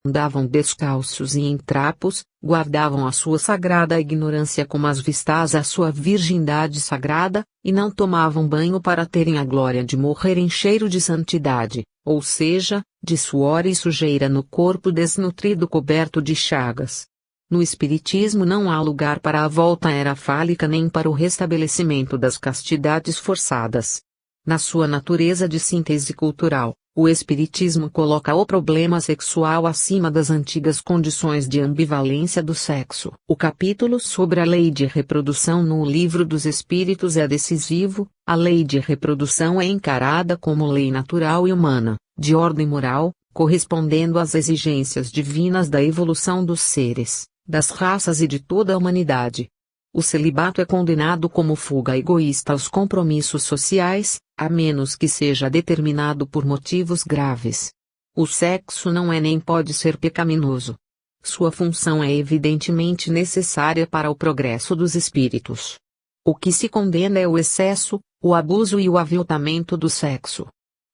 Andavam descalços e em trapos, guardavam a sua sagrada ignorância como as vistas a sua virgindade sagrada, e não tomavam banho para terem a glória de morrer em cheiro de santidade, ou seja, de suor e sujeira no corpo desnutrido coberto de chagas. No Espiritismo não há lugar para a volta à era fálica nem para o restabelecimento das castidades forçadas. Na sua natureza de síntese cultural, o Espiritismo coloca o problema sexual acima das antigas condições de ambivalência do sexo. O capítulo sobre a lei de reprodução no Livro dos Espíritos é decisivo. A lei de reprodução é encarada como lei natural e humana, de ordem moral, correspondendo às exigências divinas da evolução dos seres, das raças e de toda a humanidade. O celibato é condenado como fuga egoísta aos compromissos sociais, a menos que seja determinado por motivos graves. O sexo não é nem pode ser pecaminoso. Sua função é evidentemente necessária para o progresso dos espíritos. O que se condena é o excesso, o abuso e o aviltamento do sexo.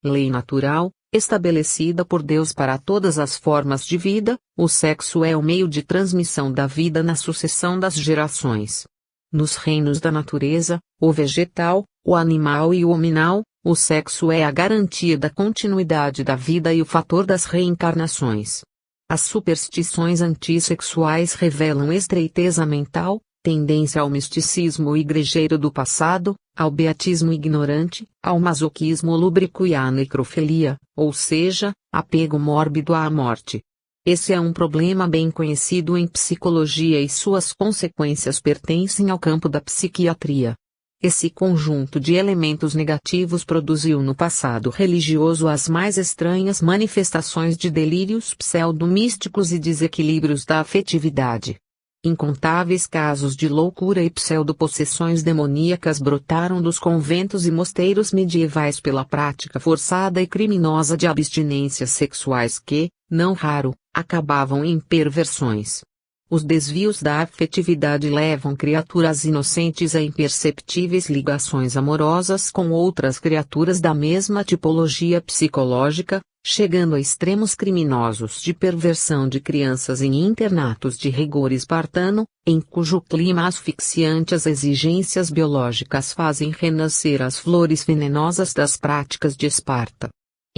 Lei natural, estabelecida por Deus para todas as formas de vida, o sexo é o meio de transmissão da vida na sucessão das gerações. Nos reinos da natureza, o vegetal, o animal e o hominal, o sexo é a garantia da continuidade da vida e o fator das reencarnações. As superstições antissexuais revelam estreiteza mental, tendência ao misticismo igrejeiro do passado, ao beatismo ignorante, ao masoquismo lúbrico e à necrofilia, ou seja, apego mórbido à morte. Esse é um problema bem conhecido em psicologia e suas consequências pertencem ao campo da psiquiatria. Esse conjunto de elementos negativos produziu no passado religioso as mais estranhas manifestações de delírios pseudo-místicos e desequilíbrios da afetividade. Incontáveis casos de loucura e pseudopossessões demoníacas brotaram dos conventos e mosteiros medievais pela prática forçada e criminosa de abstinências sexuais que, não raro, acabavam em perversões. Os desvios da afetividade levam criaturas inocentes a imperceptíveis ligações amorosas com outras criaturas da mesma tipologia psicológica, chegando a extremos criminosos de perversão de crianças em internatos de rigor espartano, em cujo clima asfixiante as exigências biológicas fazem renascer as flores venenosas das práticas de Esparta.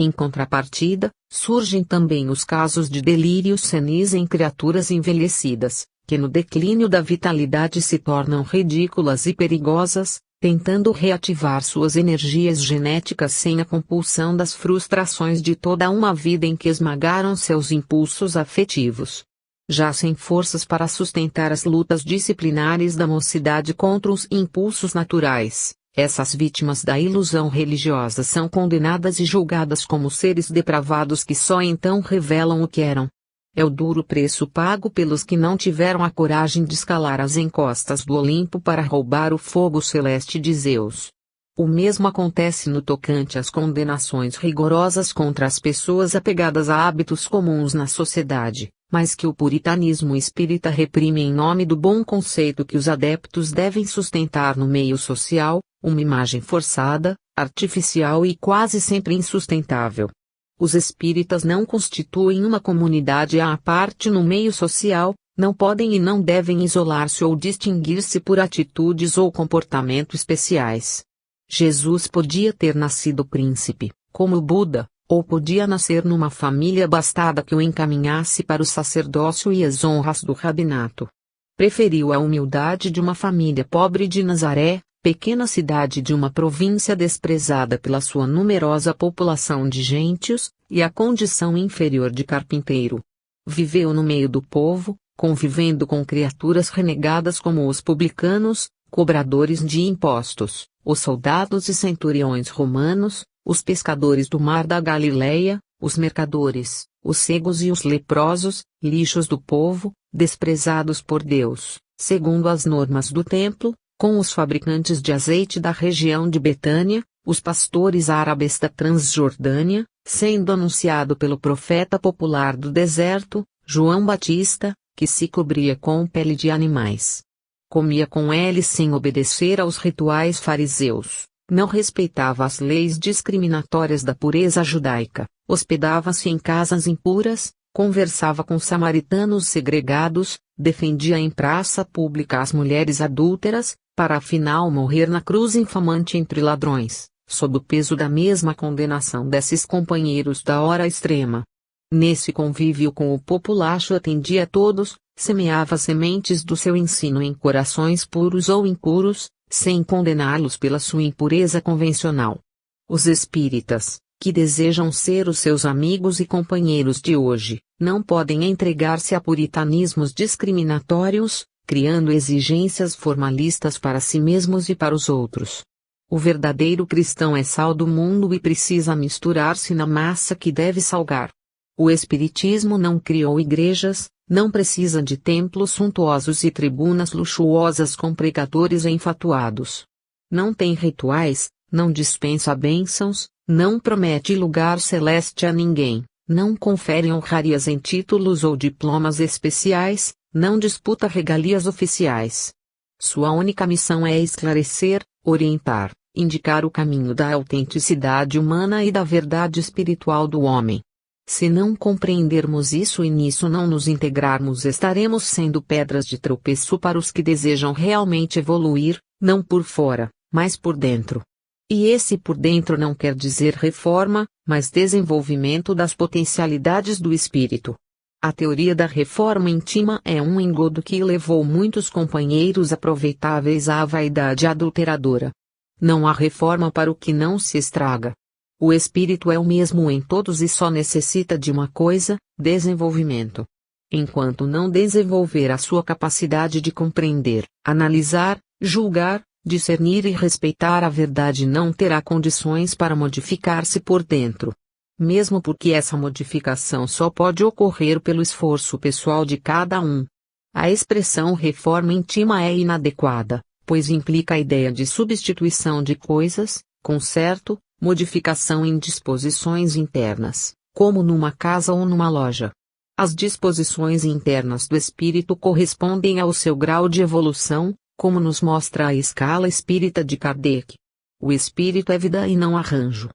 Em contrapartida, surgem também os casos de delírio senis em criaturas envelhecidas, que no declínio da vitalidade se tornam ridículas e perigosas, tentando reativar suas energias genéticas sem a compulsão das frustrações de toda uma vida em que esmagaram seus impulsos afetivos. Já sem forças para sustentar as lutas disciplinares da mocidade contra os impulsos naturais, essas vítimas da ilusão religiosa são condenadas e julgadas como seres depravados que só então revelam o que eram. É o duro preço pago pelos que não tiveram a coragem de escalar as encostas do Olimpo para roubar o fogo celeste de Zeus. O mesmo acontece no tocante às condenações rigorosas contra as pessoas apegadas a hábitos comuns na sociedade, mas que o puritanismo espírita reprime em nome do bom conceito que os adeptos devem sustentar no meio social, uma imagem forçada, artificial e quase sempre insustentável. Os espíritas não constituem uma comunidade à parte no meio social, não podem e não devem isolar-se ou distinguir-se por atitudes ou comportamento especiais. Jesus podia ter nascido príncipe, como o Buda, ou podia nascer numa família abastada que o encaminhasse para o sacerdócio e as honras do rabinato. Preferiu a humildade de uma família pobre de Nazaré, pequena cidade de uma província desprezada pela sua numerosa população de gentios, e a condição inferior de carpinteiro. Viveu no meio do povo, convivendo com criaturas renegadas como os publicanos, cobradores de impostos, os soldados e centuriões romanos, os pescadores do mar da Galileia, os mercadores, os cegos e os leprosos, lixos do povo, desprezados por Deus, segundo as normas do templo, com os fabricantes de azeite da região de Betânia, os pastores árabes da Transjordânia, sendo anunciado pelo profeta popular do deserto, João Batista, que se cobria com pele de animais. Comia com eles sem obedecer aos rituais fariseus, não respeitava as leis discriminatórias da pureza judaica, hospedava-se em casas impuras, conversava com samaritanos segregados, defendia em praça pública as mulheres adúlteras, para afinal morrer na cruz infamante entre ladrões, sob o peso da mesma condenação desses companheiros da hora extrema. Nesse convívio com o populacho atendia a todos, semeava sementes do seu ensino em corações puros ou impuros, sem condená-los pela sua impureza convencional. Os espíritas, que desejam ser os seus amigos e companheiros de hoje, não podem entregar-se a puritanismos discriminatórios, criando exigências formalistas para si mesmos e para os outros. O verdadeiro cristão é sal do mundo e precisa misturar-se na massa que deve salgar. O Espiritismo não criou igrejas, não precisa de templos suntuosos e tribunas luxuosas com pregadores enfatuados. Não tem rituais, não dispensa bênçãos, não promete lugar celeste a ninguém, não confere honrarias em títulos ou diplomas especiais, não disputa regalias oficiais. Sua única missão é esclarecer, orientar, indicar o caminho da autenticidade humana e da verdade espiritual do homem. Se não compreendermos isso e nisso não nos integrarmos, estaremos sendo pedras de tropeço para os que desejam realmente evoluir, não por fora, mas por dentro. E esse por dentro não quer dizer reforma, mas desenvolvimento das potencialidades do espírito. A teoria da reforma íntima é um engodo que levou muitos companheiros aproveitáveis à vaidade adulteradora. Não há reforma para o que não se estraga. O espírito é o mesmo em todos e só necessita de uma coisa: desenvolvimento. Enquanto não desenvolver a sua capacidade de compreender, analisar, julgar, discernir e respeitar a verdade, não terá condições para modificar-se por dentro. Mesmo porque essa modificação só pode ocorrer pelo esforço pessoal de cada um. A expressão reforma íntima é inadequada, pois implica a ideia de substituição de coisas, conserto, modificação em disposições internas, como numa casa ou numa loja. As disposições internas do espírito correspondem ao seu grau de evolução, como nos mostra a escala espírita de Kardec. O espírito é vida e não arranjo.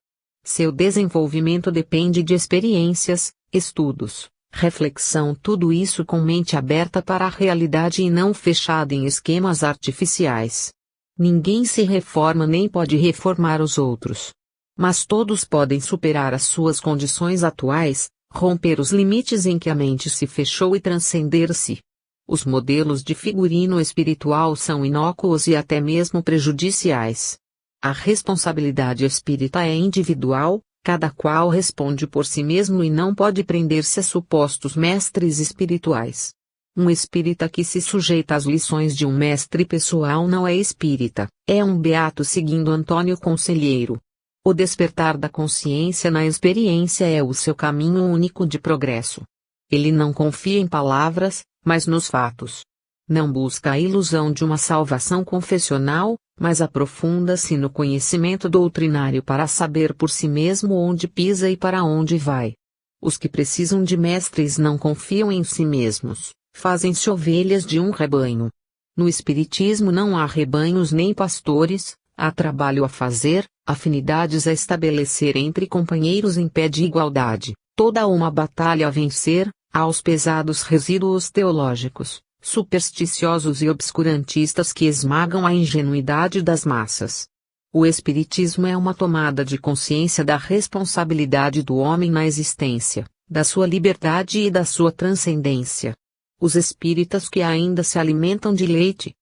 Seu desenvolvimento depende de experiências, estudos, reflexão, tudo isso com mente aberta para a realidade e não fechada em esquemas artificiais. Ninguém se reforma nem pode reformar os outros. Mas todos podem superar as suas condições atuais, romper os limites em que a mente se fechou e transcender-se. Os modelos de figurino espiritual são inócuos e até mesmo prejudiciais. A responsabilidade espírita é individual, cada qual responde por si mesmo e não pode prender-se a supostos mestres espirituais. Um espírita que se sujeita às lições de um mestre pessoal não é espírita, é um beato, seguindo Antônio Conselheiro. O despertar da consciência na experiência é o seu caminho único de progresso. Ele não confia em palavras, mas nos fatos. Não busca a ilusão de uma salvação confessional, mas aprofunda-se no conhecimento doutrinário para saber por si mesmo onde pisa e para onde vai. Os que precisam de mestres não confiam em si mesmos, fazem-se ovelhas de um rebanho. No Espiritismo não há rebanhos nem pastores, há trabalho a fazer, afinidades a estabelecer entre companheiros em pé de igualdade, toda uma batalha a vencer, aos pesados resíduos teológicos, supersticiosos e obscurantistas que esmagam a ingenuidade das massas. O Espiritismo é uma tomada de consciência da responsabilidade do homem na existência, da sua liberdade e da sua transcendência. Os espíritas que ainda se alimentam de leite,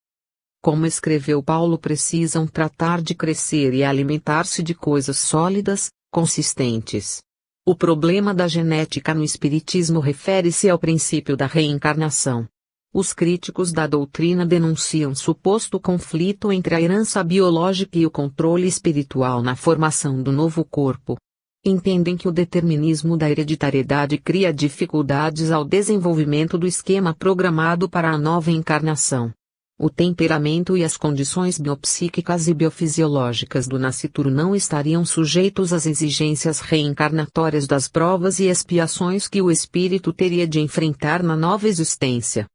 como escreveu Paulo, precisam tratar de crescer e alimentar-se de coisas sólidas, consistentes. O problema da genética no Espiritismo refere-se ao princípio da reencarnação. Os críticos da doutrina denunciam suposto conflito entre a herança biológica e o controle espiritual na formação do novo corpo. Entendem que o determinismo da hereditariedade cria dificuldades ao desenvolvimento do esquema programado para a nova encarnação. O temperamento e as condições biopsíquicas e biofisiológicas do nascituro não estariam sujeitos às exigências reencarnatórias das provas e expiações que o espírito teria de enfrentar na nova existência.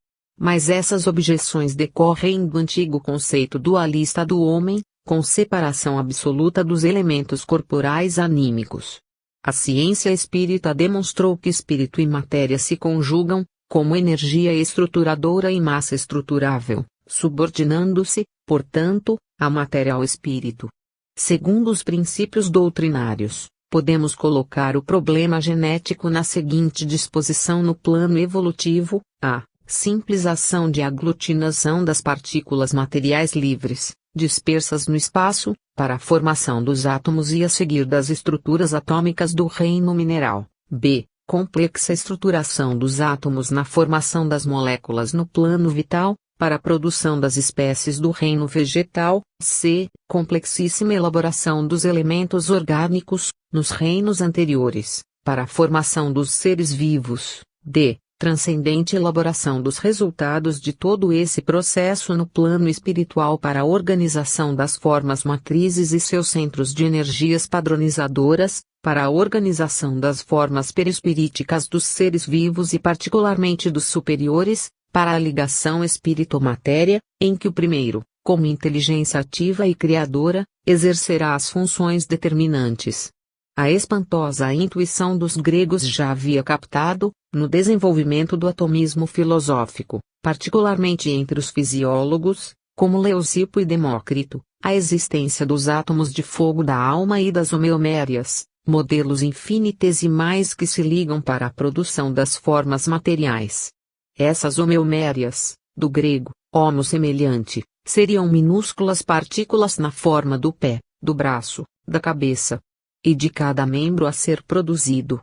Mas essas objeções decorrem do antigo conceito dualista do homem, com separação absoluta dos elementos corporais anímicos. A ciência espírita demonstrou que espírito e matéria se conjugam, como energia estruturadora e massa estruturável, subordinando-se, portanto, a matéria ao espírito. Segundo os princípios doutrinários, podemos colocar o problema genético na seguinte disposição no plano evolutivo: a simples ação de aglutinação das partículas materiais livres, dispersas no espaço, para a formação dos átomos e a seguir das estruturas atômicas do reino mineral. B. Complexa estruturação dos átomos na formação das moléculas no plano vital, para a produção das espécies do reino vegetal. C. Complexíssima elaboração dos elementos orgânicos, nos reinos anteriores, para a formação dos seres vivos. D. Transcendente elaboração dos resultados de todo esse processo no plano espiritual para a organização das formas matrizes e seus centros de energias padronizadoras, para a organização das formas perispiríticas dos seres vivos e particularmente dos superiores, para a ligação espírito-matéria, em que o primeiro, como inteligência ativa e criadora, exercerá as funções determinantes. A espantosa intuição dos gregos já havia captado, no desenvolvimento do atomismo filosófico, particularmente entre os fisiólogos, como Leucipo e Demócrito, a existência dos átomos de fogo da alma e das homeomérias, modelos infinitesimais que se ligam para a produção das formas materiais. Essas homeomérias, do grego, homo semelhante, seriam minúsculas partículas na forma do pé, do braço, da cabeça e de cada membro a ser produzido.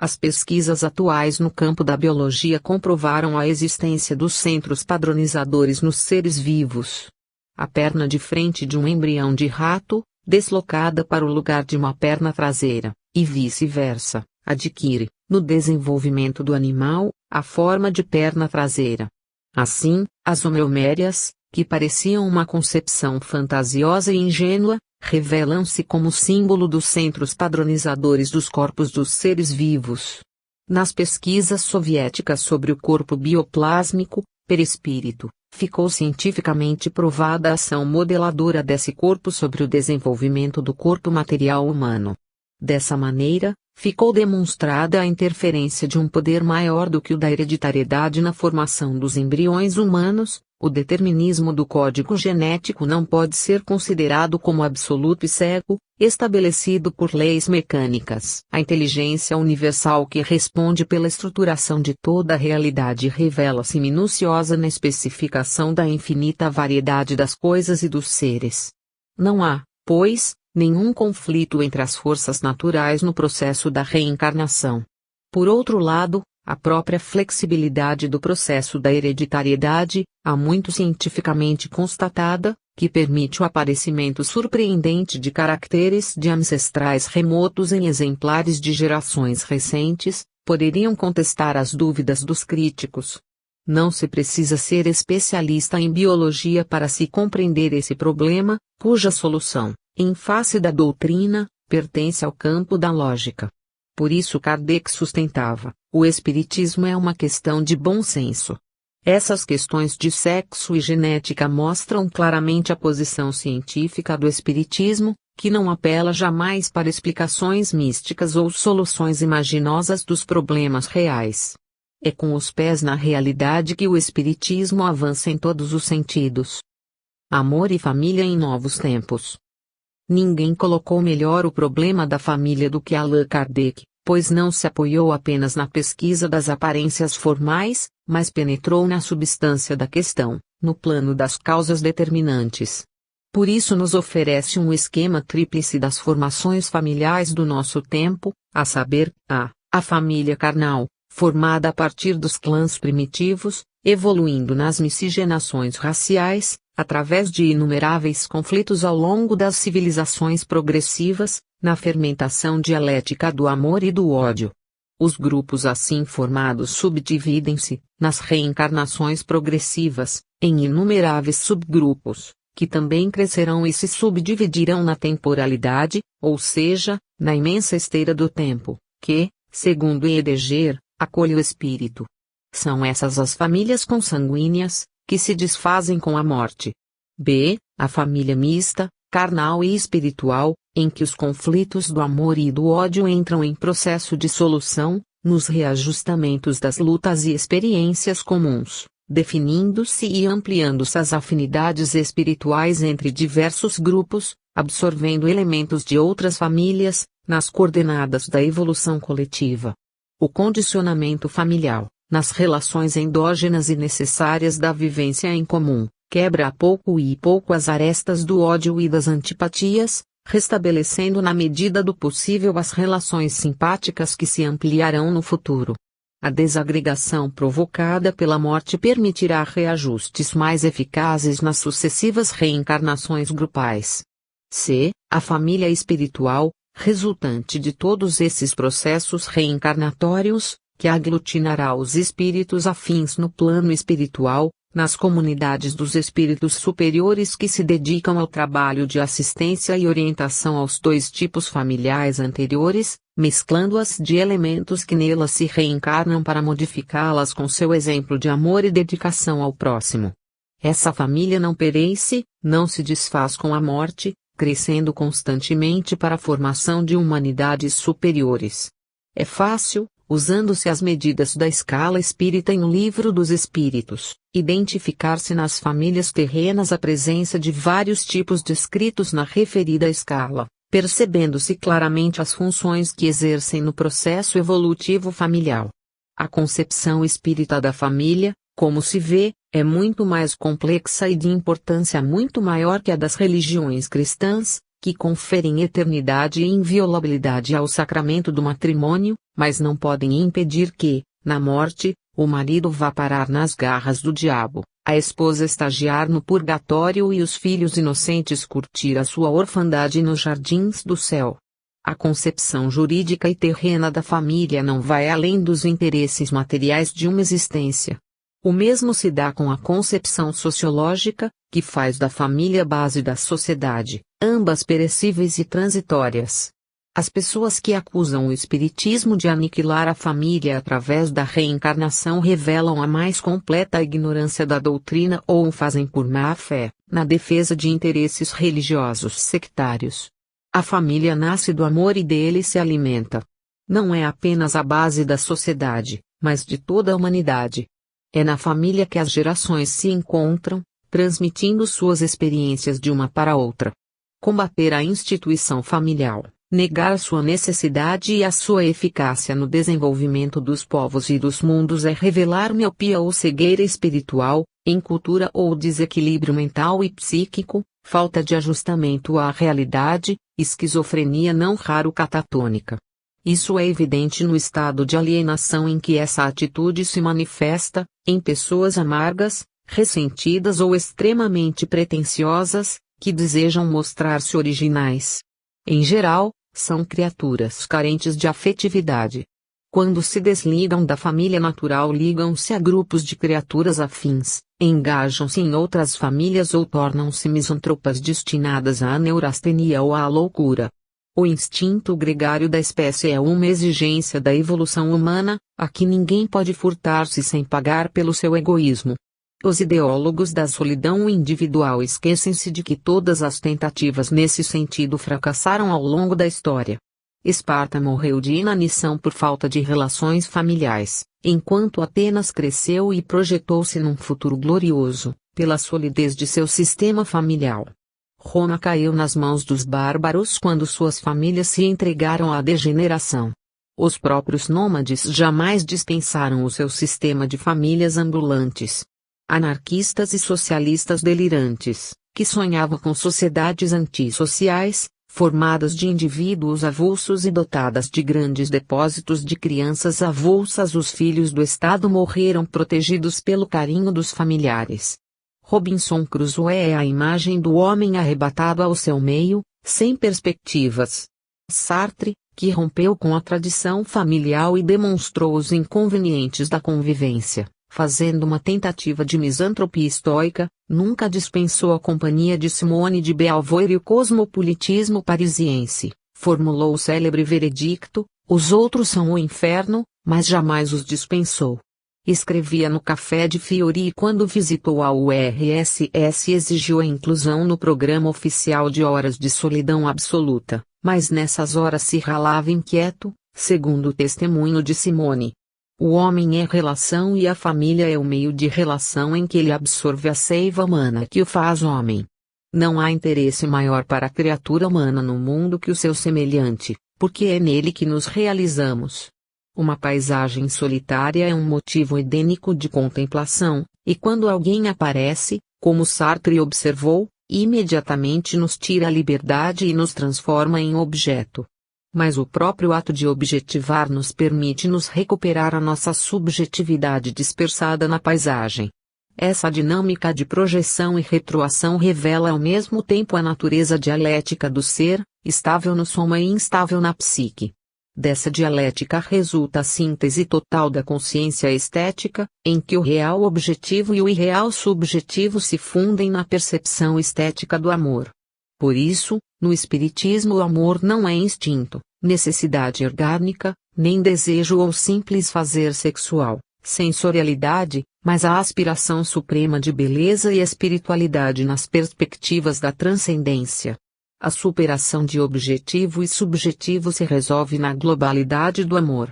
As pesquisas atuais no campo da biologia comprovaram a existência dos centros padronizadores nos seres vivos. A perna de frente de um embrião de rato, deslocada para o lugar de uma perna traseira, e vice-versa, adquire, no desenvolvimento do animal, a forma de perna traseira. Assim, as homeomérias, que pareciam uma concepção fantasiosa e ingênua, revelam-se como símbolo dos centros padronizadores dos corpos dos seres vivos. Nas pesquisas soviéticas sobre o corpo bioplásmico, perispírito, ficou cientificamente provada a ação modeladora desse corpo sobre o desenvolvimento do corpo material humano. Dessa maneira, ficou demonstrada a interferência de um poder maior do que o da hereditariedade na formação dos embriões humanos. O determinismo do código genético não pode ser considerado como absoluto e cego, estabelecido por leis mecânicas. A inteligência universal que responde pela estruturação de toda a realidade revela-se minuciosa na especificação da infinita variedade das coisas e dos seres. Não há, pois, nenhum conflito entre as forças naturais no processo da reencarnação. Por outro lado, a própria flexibilidade do processo da hereditariedade, há muito cientificamente constatada, que permite o aparecimento surpreendente de caracteres de ancestrais remotos em exemplares de gerações recentes, poderiam contestar as dúvidas dos críticos. Não se precisa ser especialista em biologia para se compreender esse problema, cuja solução, em face da doutrina, pertence ao campo da lógica. Por isso Kardec sustentava: o espiritismo é uma questão de bom senso. Essas questões de sexo e genética mostram claramente a posição científica do espiritismo, que não apela jamais para explicações místicas ou soluções imaginosas dos problemas reais. É com os pés na realidade que o espiritismo avança em todos os sentidos. Amor e família em novos tempos. Ninguém colocou melhor o problema da família do que Allan Kardec, pois não se apoiou apenas na pesquisa das aparências formais, mas penetrou na substância da questão, no plano das causas determinantes. Por isso nos oferece um esquema tríplice das formações familiares do nosso tempo, a saber, a família carnal, formada a partir dos clãs primitivos, evoluindo nas miscigenações raciais, através de inumeráveis conflitos ao longo das civilizações progressivas, na fermentação dialética do amor e do ódio. Os grupos assim formados subdividem-se, nas reencarnações progressivas, em inumeráveis subgrupos, que também crescerão e se subdividirão na temporalidade, ou seja, na imensa esteira do tempo, que, segundo Heidegger, acolhe o espírito. São essas as famílias consanguíneas, que se desfazem com a morte. B. A família mista, carnal e espiritual, em que os conflitos do amor e do ódio entram em processo de solução, nos reajustamentos das lutas e experiências comuns, definindo-se e ampliando-se as afinidades espirituais entre diversos grupos, absorvendo elementos de outras famílias, nas coordenadas da evolução coletiva. O condicionamento familiar, nas relações endógenas e necessárias da vivência em comum, quebra a pouco e pouco as arestas do ódio e das antipatias, restabelecendo na medida do possível as relações simpáticas que se ampliarão no futuro. A desagregação provocada pela morte permitirá reajustes mais eficazes nas sucessivas reencarnações grupais. C. A família espiritual, resultante de todos esses processos reencarnatórios, que aglutinará os espíritos afins no plano espiritual, nas comunidades dos espíritos superiores que se dedicam ao trabalho de assistência e orientação aos dois tipos familiares anteriores, mesclando-as de elementos que nelas se reencarnam para modificá-las com seu exemplo de amor e dedicação ao próximo. Essa família não perece, não se desfaz com a morte, crescendo constantemente para a formação de humanidades superiores. É fácil, usando-se as medidas da escala espírita em O Livro dos Espíritos, identificar-se nas famílias terrenas a presença de vários tipos descritos na referida escala, percebendo-se claramente as funções que exercem no processo evolutivo familiar. A concepção espírita da família, como se vê, é muito mais complexa e de importância muito maior que a das religiões cristãs, que conferem eternidade e inviolabilidade ao sacramento do matrimônio, mas não podem impedir que, na morte, o marido vá parar nas garras do diabo, a esposa estagiar no purgatório e os filhos inocentes curtir a sua orfandade nos jardins do céu. A concepção jurídica e terrena da família não vai além dos interesses materiais de uma existência. O mesmo se dá com a concepção sociológica, que faz da família base da sociedade, ambas perecíveis e transitórias. As pessoas que acusam o espiritismo de aniquilar a família através da reencarnação revelam a mais completa ignorância da doutrina ou o fazem por má fé, na defesa de interesses religiosos sectários. A família nasce do amor e dele se alimenta. Não é apenas a base da sociedade, mas de toda a humanidade. É na família que as gerações se encontram, transmitindo suas experiências de uma para outra. Combater a instituição familiar, negar sua necessidade e a sua eficácia no desenvolvimento dos povos e dos mundos é revelar miopia ou cegueira espiritual, incultura ou desequilíbrio mental e psíquico, falta de ajustamento à realidade, esquizofrenia não raro catatônica. Isso é evidente no estado de alienação em que essa atitude se manifesta, em pessoas amargas, ressentidas ou extremamente pretensiosas, que desejam mostrar-se originais. Em geral, são criaturas carentes de afetividade. Quando se desligam da família natural, ligam-se a grupos de criaturas afins, engajam-se em outras famílias ou tornam-se misantropas destinadas à neurastenia ou à loucura. O instinto gregário da espécie é uma exigência da evolução humana, a que ninguém pode furtar-se sem pagar pelo seu egoísmo. Os ideólogos da solidão individual esquecem-se de que todas as tentativas nesse sentido fracassaram ao longo da história. Esparta morreu de inanição por falta de relações familiares, enquanto Atenas cresceu e projetou-se num futuro glorioso, pela solidez de seu sistema familiar. Roma caiu nas mãos dos bárbaros quando suas famílias se entregaram à degeneração. Os próprios nômades jamais dispensaram o seu sistema de famílias ambulantes. Anarquistas e socialistas delirantes, que sonhavam com sociedades antissociais, formadas de indivíduos avulsos e dotadas de grandes depósitos de crianças avulsas. Os filhos do Estado morreram protegidos pelo carinho dos familiares. Robinson Crusoe é a imagem do homem arrebatado ao seu meio, sem perspectivas. Sartre, que rompeu com a tradição familiar e demonstrou os inconvenientes da convivência, fazendo uma tentativa de misantropia estoica, nunca dispensou a companhia de Simone de Beauvoir e o cosmopolitismo parisiense, formulou o célebre veredicto: os outros são o inferno, mas jamais os dispensou. Escrevia no Café de Fiori e quando visitou a URSS exigiu a inclusão no programa oficial de horas de solidão absoluta, mas nessas horas se ralava inquieto, segundo o testemunho de Simone. O homem é relação e a família é o meio de relação em que ele absorve a seiva humana que o faz homem. Não há interesse maior para a criatura humana no mundo que o seu semelhante, porque é nele que nos realizamos. Uma paisagem solitária é um motivo edênico de contemplação, e quando alguém aparece, como Sartre observou, imediatamente nos tira a liberdade e nos transforma em objeto. Mas o próprio ato de objetivar nos permite nos recuperar a nossa subjetividade dispersada na paisagem. Essa dinâmica de projeção e retroação revela ao mesmo tempo a natureza dialética do ser, estável no soma e instável na psique. Dessa dialética resulta a síntese total da consciência estética, em que o real objetivo e o irreal subjetivo se fundem na percepção estética do amor. Por isso, no espiritismo o amor não é instinto, necessidade orgânica, nem desejo ou simples fazer sexual, sensorialidade, mas a aspiração suprema de beleza e espiritualidade nas perspectivas da transcendência. A superação de objetivo e subjetivo se resolve na globalidade do amor.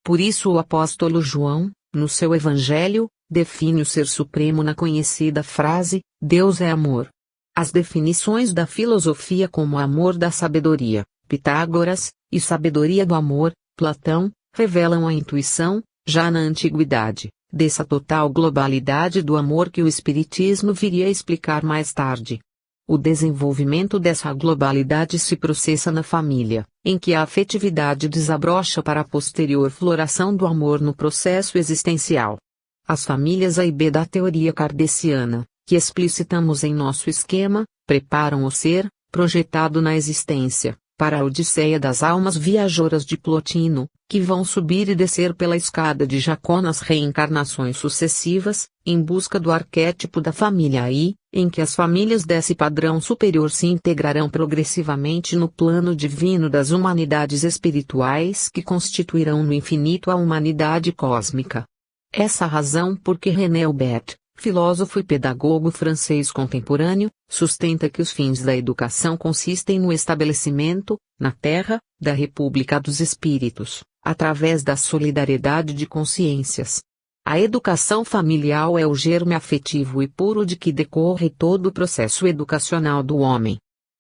Por isso o apóstolo João, no seu Evangelho, define o ser supremo na conhecida frase: Deus é amor. As definições da filosofia como amor da sabedoria, Pitágoras, e sabedoria do amor, Platão, revelam a intuição, já na antiguidade, dessa total globalidade do amor que o Espiritismo viria a explicar mais tarde. O desenvolvimento dessa globalidade se processa na família, em que a afetividade desabrocha para a posterior floração do amor no processo existencial. As famílias A e B da teoria kardeciana, que explicitamos em nosso esquema, preparam o ser, projetado na existência, para a Odisseia das almas viajoras de Plotino, que vão subir e descer pela escada de Jacó nas reencarnações sucessivas, em busca do arquétipo da família AI, em que as famílias desse padrão superior se integrarão progressivamente no plano divino das humanidades espirituais que constituirão no infinito a humanidade cósmica. Essa razão porque René Albert, filósofo e pedagogo francês contemporâneo, sustenta que os fins da educação consistem no estabelecimento, na Terra, da República dos Espíritos, através da solidariedade de consciências. A educação familiar é o germe afetivo e puro de que decorre todo o processo educacional do homem.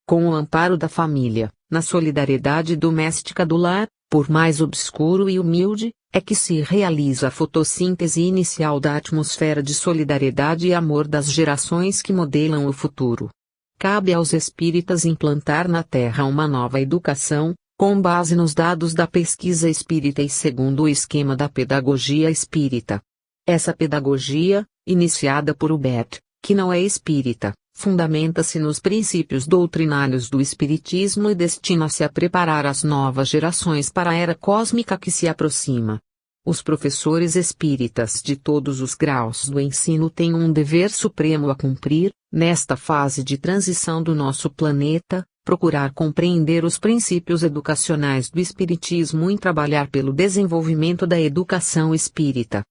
Com o amparo da família, na solidariedade doméstica do lar, por mais obscuro e humilde, é que se realiza a fotossíntese inicial da atmosfera de solidariedade e amor das gerações que modelam o futuro. Cabe aos espíritas implantar na Terra uma nova educação, com base nos dados da pesquisa espírita e segundo o esquema da pedagogia espírita. Essa pedagogia, iniciada por Hubert, que não é espírita, fundamenta-se nos princípios doutrinários do Espiritismo e destina-se a preparar as novas gerações para a era cósmica que se aproxima. Os professores espíritas de todos os graus do ensino têm um dever supremo a cumprir, nesta fase de transição do nosso planeta, procurar compreender os princípios educacionais do Espiritismo e trabalhar pelo desenvolvimento da educação espírita.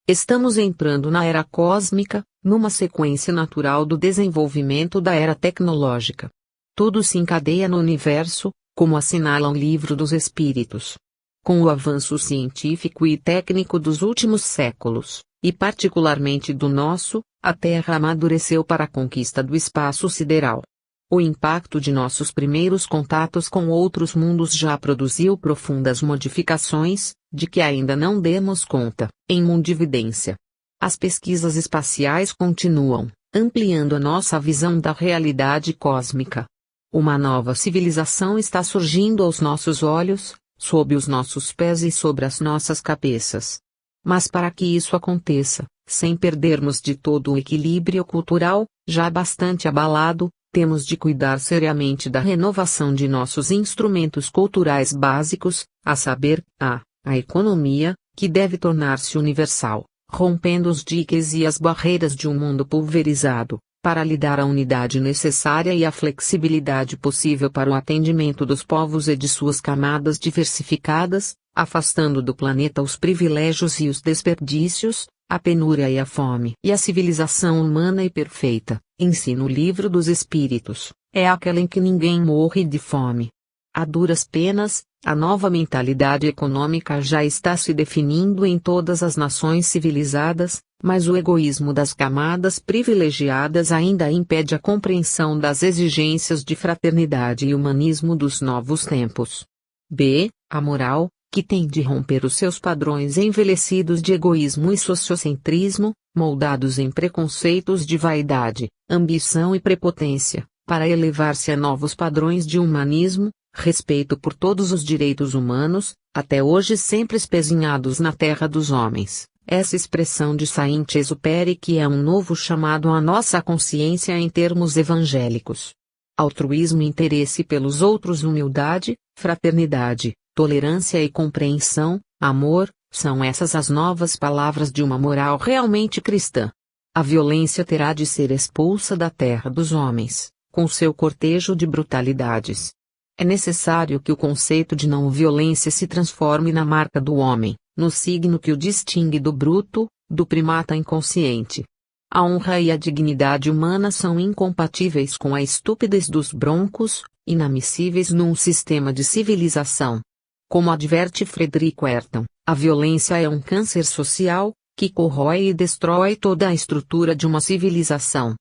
Estamos entrando na era cósmica, numa sequência natural do desenvolvimento da era tecnológica. Tudo se encadeia no universo, como assinala o Livro dos Espíritos. Com o avanço científico e técnico dos últimos séculos, e particularmente do nosso, a Terra amadureceu para a conquista do espaço sideral. O impacto de nossos primeiros contatos com outros mundos já produziu profundas modificações, de que ainda não demos conta, em mundividência. As pesquisas espaciais continuam, ampliando a nossa visão da realidade cósmica. Uma nova civilização está surgindo aos nossos olhos, sob os nossos pés e sobre as nossas cabeças. Mas para que isso aconteça, sem perdermos de todo o equilíbrio cultural, já bastante abalado, temos de cuidar seriamente da renovação de nossos instrumentos culturais básicos, a saber, a economia, que deve tornar-se universal, rompendo os diques e as barreiras de um mundo pulverizado, para lhe dar a unidade necessária e a flexibilidade possível para o atendimento dos povos e de suas camadas diversificadas, afastando do planeta os privilégios e os desperdícios, a penúria e a fome. E a civilização humana e perfeita, ensina o Livro dos Espíritos, é aquela em que ninguém morre de fome. A duras penas, a nova mentalidade econômica já está se definindo em todas as nações civilizadas, mas o egoísmo das camadas privilegiadas ainda impede a compreensão das exigências de fraternidade e humanismo dos novos tempos. B. A moral, que tem de romper os seus padrões envelhecidos de egoísmo e sociocentrismo, moldados em preconceitos de vaidade, ambição e prepotência, para elevar-se a novos padrões de humanismo, respeito por todos os direitos humanos, até hoje sempre espezinhados na terra dos homens. Essa expressão de Saint-Exupéry que é um novo chamado à nossa consciência em termos evangélicos. Altruísmo e interesse pelos outros, humildade, fraternidade, tolerância e compreensão, amor, são essas as novas palavras de uma moral realmente cristã. A violência terá de ser expulsa da terra dos homens, com seu cortejo de brutalidades. É necessário que o conceito de não-violência se transforme na marca do homem, no signo que o distingue do bruto, do primata inconsciente. A honra e a dignidade humana são incompatíveis com a estupidez dos broncos, inadmissíveis num sistema de civilização. Como adverte Frederico Ayrton, a violência é um câncer social, que corrói e destrói toda a estrutura de uma civilização.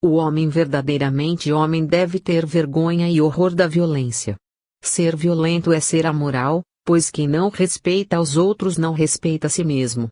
O homem verdadeiramente homem deve ter vergonha e horror da violência. Ser violento é ser amoral, pois quem não respeita aos outros não respeita a si mesmo.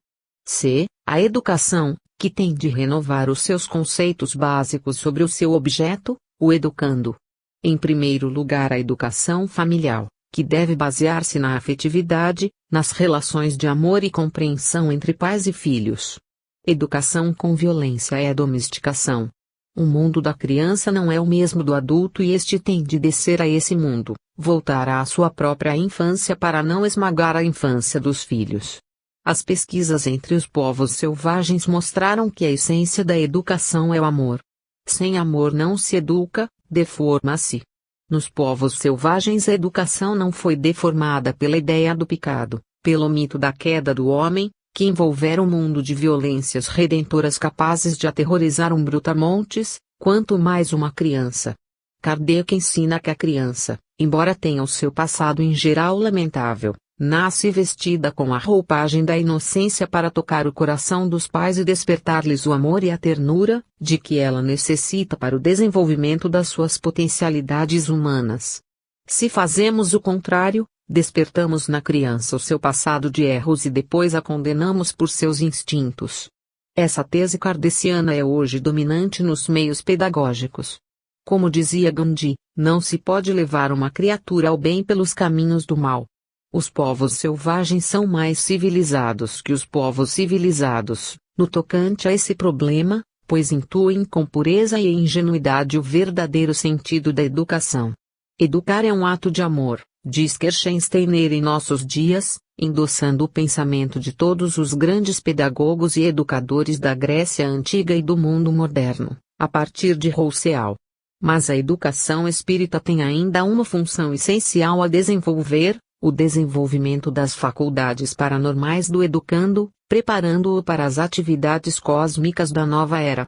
C. A educação, que tem de renovar os seus conceitos básicos sobre o seu objeto, o educando. Em primeiro lugar, a educação familiar, que deve basear-se na afetividade, nas relações de amor e compreensão entre pais e filhos. Educação com violência é domesticação. O mundo da criança não é o mesmo do adulto e este tem de descer a esse mundo, voltar à sua própria infância para não esmagar a infância dos filhos. As pesquisas entre os povos selvagens mostraram que a essência da educação é o amor. Sem amor não se educa, deforma-se. Nos povos selvagens a educação não foi deformada pela ideia do pecado, pelo mito da queda do homem, que envolvera um mundo de violências redentoras capazes de aterrorizar um brutamontes, quanto mais uma criança. Kardec ensina que a criança, embora tenha o seu passado em geral lamentável, nasce vestida com a roupagem da inocência para tocar o coração dos pais e despertar-lhes o amor e a ternura, de que ela necessita para o desenvolvimento das suas potencialidades humanas. Se fazemos o contrário, despertamos na criança o seu passado de erros e depois a condenamos por seus instintos. Essa tese kardeciana é hoje dominante nos meios pedagógicos. Como dizia Gandhi, não se pode levar uma criatura ao bem pelos caminhos do mal. Os povos selvagens são mais civilizados que os povos civilizados, no tocante a esse problema, pois intuem com pureza e ingenuidade o verdadeiro sentido da educação. Educar é um ato de amor, diz Kirchsteiner em nossos dias, endossando o pensamento de todos os grandes pedagogos e educadores da Grécia Antiga e do mundo moderno, a partir de Rousseau. Mas a educação espírita tem ainda uma função essencial a desenvolver, o desenvolvimento das faculdades paranormais do educando, preparando-o para as atividades cósmicas da nova era.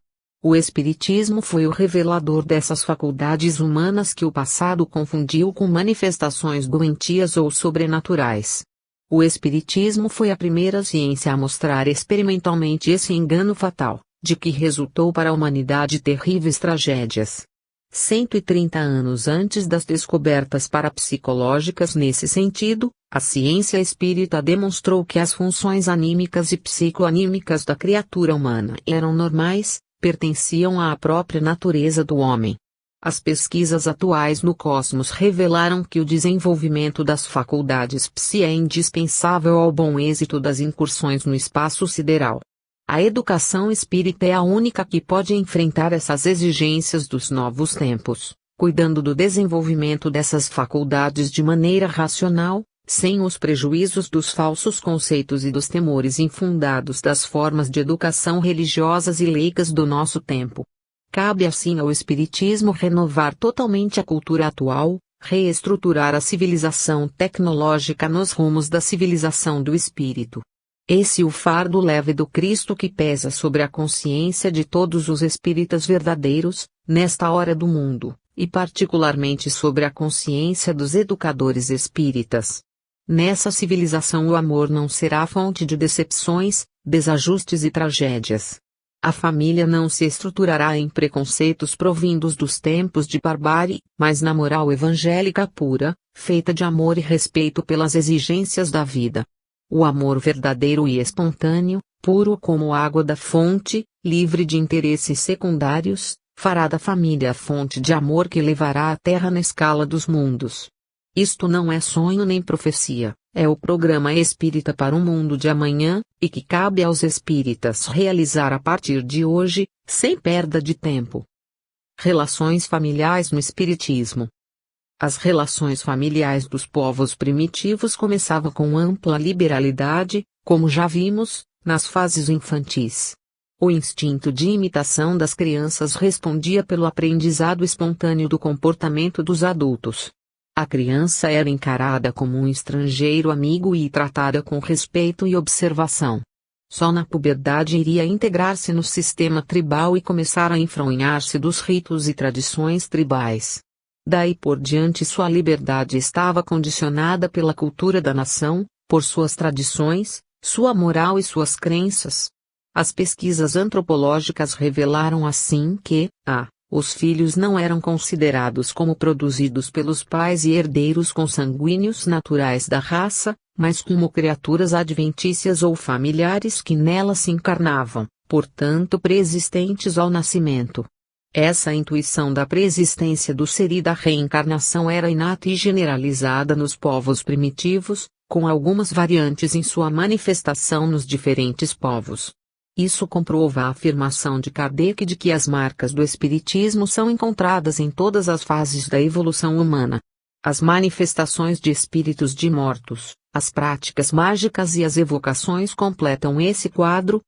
O Espiritismo foi o revelador dessas faculdades humanas que o passado confundiu com manifestações doentias ou sobrenaturais. O Espiritismo foi a primeira ciência a mostrar experimentalmente esse engano fatal, de que resultou para a humanidade terríveis tragédias. 130 anos antes das descobertas parapsicológicas nesse sentido, a ciência espírita demonstrou que as funções anímicas e psicoanímicas da criatura humana eram normais, pertenciam à própria natureza do homem. As pesquisas atuais no cosmos revelaram que o desenvolvimento das faculdades psi é indispensável ao bom êxito das incursões no espaço sideral. A educação espírita é a única que pode enfrentar essas exigências dos novos tempos, cuidando do desenvolvimento dessas faculdades de maneira racional, sem os prejuízos dos falsos conceitos e dos temores infundados das formas de educação religiosas e leigas do nosso tempo. Cabe assim ao Espiritismo renovar totalmente a cultura atual, reestruturar a civilização tecnológica nos rumos da civilização do espírito. Esse é o fardo leve do Cristo que pesa sobre a consciência de todos os espíritas verdadeiros, nesta hora do mundo, e particularmente sobre a consciência dos educadores espíritas. Nessa civilização o amor não será fonte de decepções, desajustes e tragédias. A família não se estruturará em preconceitos provindos dos tempos de barbárie, mas na moral evangélica pura, feita de amor e respeito pelas exigências da vida. O amor verdadeiro e espontâneo, puro como água da fonte, livre de interesses secundários, fará da família a fonte de amor que levará a terra na escala dos mundos. Isto não é sonho nem profecia, é o programa espírita para um mundo de amanhã, e que cabe aos espíritas realizar a partir de hoje, sem perda de tempo. Relações familiares no Espiritismo. As relações familiares dos povos primitivos começavam com ampla liberalidade, como já vimos, nas fases infantis. O instinto de imitação das crianças respondia pelo aprendizado espontâneo do comportamento dos adultos. A criança era encarada como um estrangeiro amigo e tratada com respeito e observação. Só na puberdade iria integrar-se no sistema tribal e começar a enfronhar-se dos ritos e tradições tribais. Daí por diante sua liberdade estava condicionada pela cultura da nação, por suas tradições, sua moral e suas crenças. As pesquisas antropológicas revelaram assim que, os filhos não eram considerados como produzidos pelos pais e herdeiros consanguíneos naturais da raça, mas como criaturas adventícias ou familiares que nela se encarnavam, portanto preexistentes ao nascimento. Essa intuição da preexistência do ser e da reencarnação era inata e generalizada nos povos primitivos, com algumas variantes em sua manifestação nos diferentes povos. Isso comprova a afirmação de Kardec de que as marcas do espiritismo são encontradas em todas as fases da evolução humana. As manifestações de espíritos de mortos, as práticas mágicas e as evocações completam esse quadro.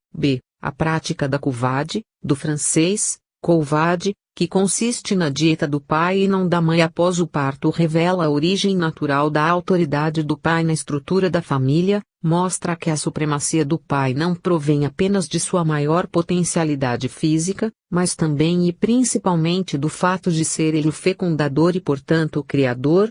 A prática da couvade, do francês, couvade, que consiste na dieta do pai e não da mãe após o parto, revela a origem natural da autoridade do pai na estrutura da família, mostra que a supremacia do pai não provém apenas de sua maior potencialidade física, mas também e principalmente do fato de ser ele o fecundador e portanto o criador.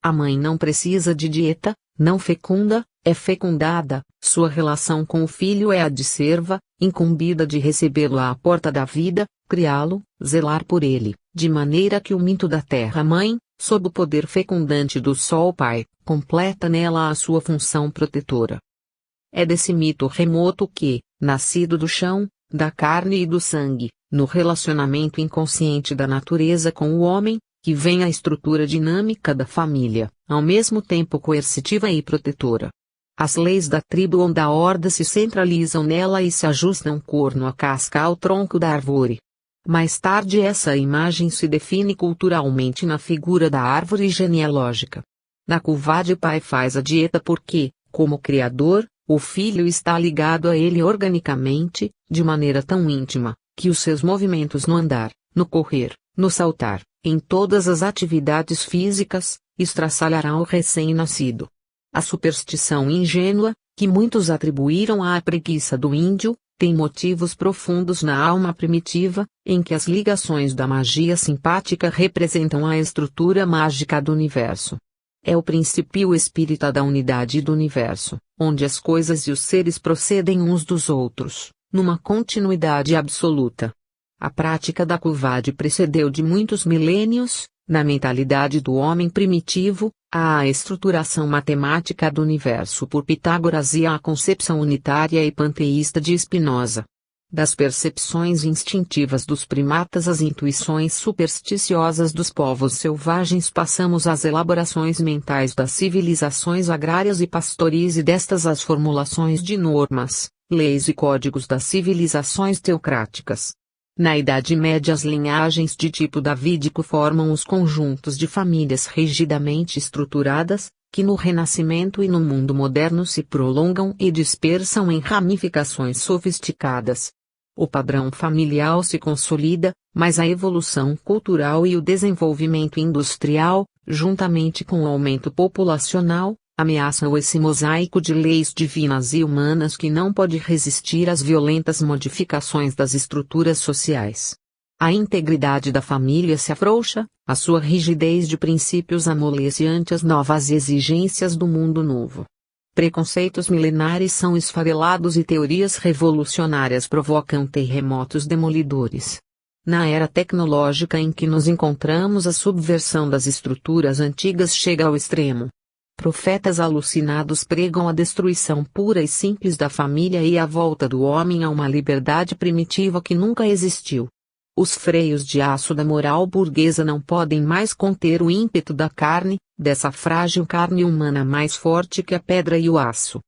A mãe não precisa de dieta, não fecunda, é fecundada, sua relação com o filho é a de serva, incumbida de recebê-lo à porta da vida, criá-lo, zelar por ele, de maneira que o mito da terra-mãe, sob o poder fecundante do sol-pai, completa nela a sua função protetora. É desse mito remoto que, nascido do chão, da carne e do sangue, no relacionamento inconsciente da natureza com o homem, que vem a estrutura dinâmica da família, ao mesmo tempo coercitiva e protetora. As leis da tribo ou da horda se centralizam nela e se ajustam corno a casca ao tronco da árvore. Mais tarde essa imagem se define culturalmente na figura da árvore genealógica. Na couvade o pai faz a dieta porque, como criador, o filho está ligado a ele organicamente, de maneira tão íntima, que os seus movimentos no andar, no correr, no saltar, em todas as atividades físicas, estraçalhará o recém-nascido. A superstição ingênua, que muitos atribuíram à preguiça do índio, tem motivos profundos na alma primitiva, em que as ligações da magia simpática representam a estrutura mágica do universo. É o princípio espírita da unidade do universo, onde as coisas e os seres procedem uns dos outros, numa continuidade absoluta. A prática da couvade precedeu de muitos milênios, na mentalidade do homem primitivo, à estruturação matemática do universo por Pitágoras e à concepção unitária e panteísta de Spinoza. Das percepções instintivas dos primatas às intuições supersticiosas dos povos selvagens passamos às elaborações mentais das civilizações agrárias e pastoris e destas às formulações de normas, leis e códigos das civilizações teocráticas. Na Idade Média as linhagens de tipo davídico formam os conjuntos de famílias rigidamente estruturadas, que no Renascimento e no mundo moderno se prolongam e dispersam em ramificações sofisticadas. O padrão familiar se consolida, mas a evolução cultural e o desenvolvimento industrial, juntamente com o aumento populacional, ameaçam esse mosaico de leis divinas e humanas que não pode resistir às violentas modificações das estruturas sociais. A integridade da família se afrouxa, a sua rigidez de princípios amolece ante as novas exigências do mundo novo. Preconceitos milenares são esfarelados e teorias revolucionárias provocam terremotos demolidores. Na era tecnológica em que nos encontramos, a subversão das estruturas antigas chega ao extremo. Profetas alucinados pregam a destruição pura e simples da família e a volta do homem a uma liberdade primitiva que nunca existiu. Os freios de aço da moral burguesa não podem mais conter o ímpeto da carne, dessa frágil carne humana mais forte que a pedra e o aço.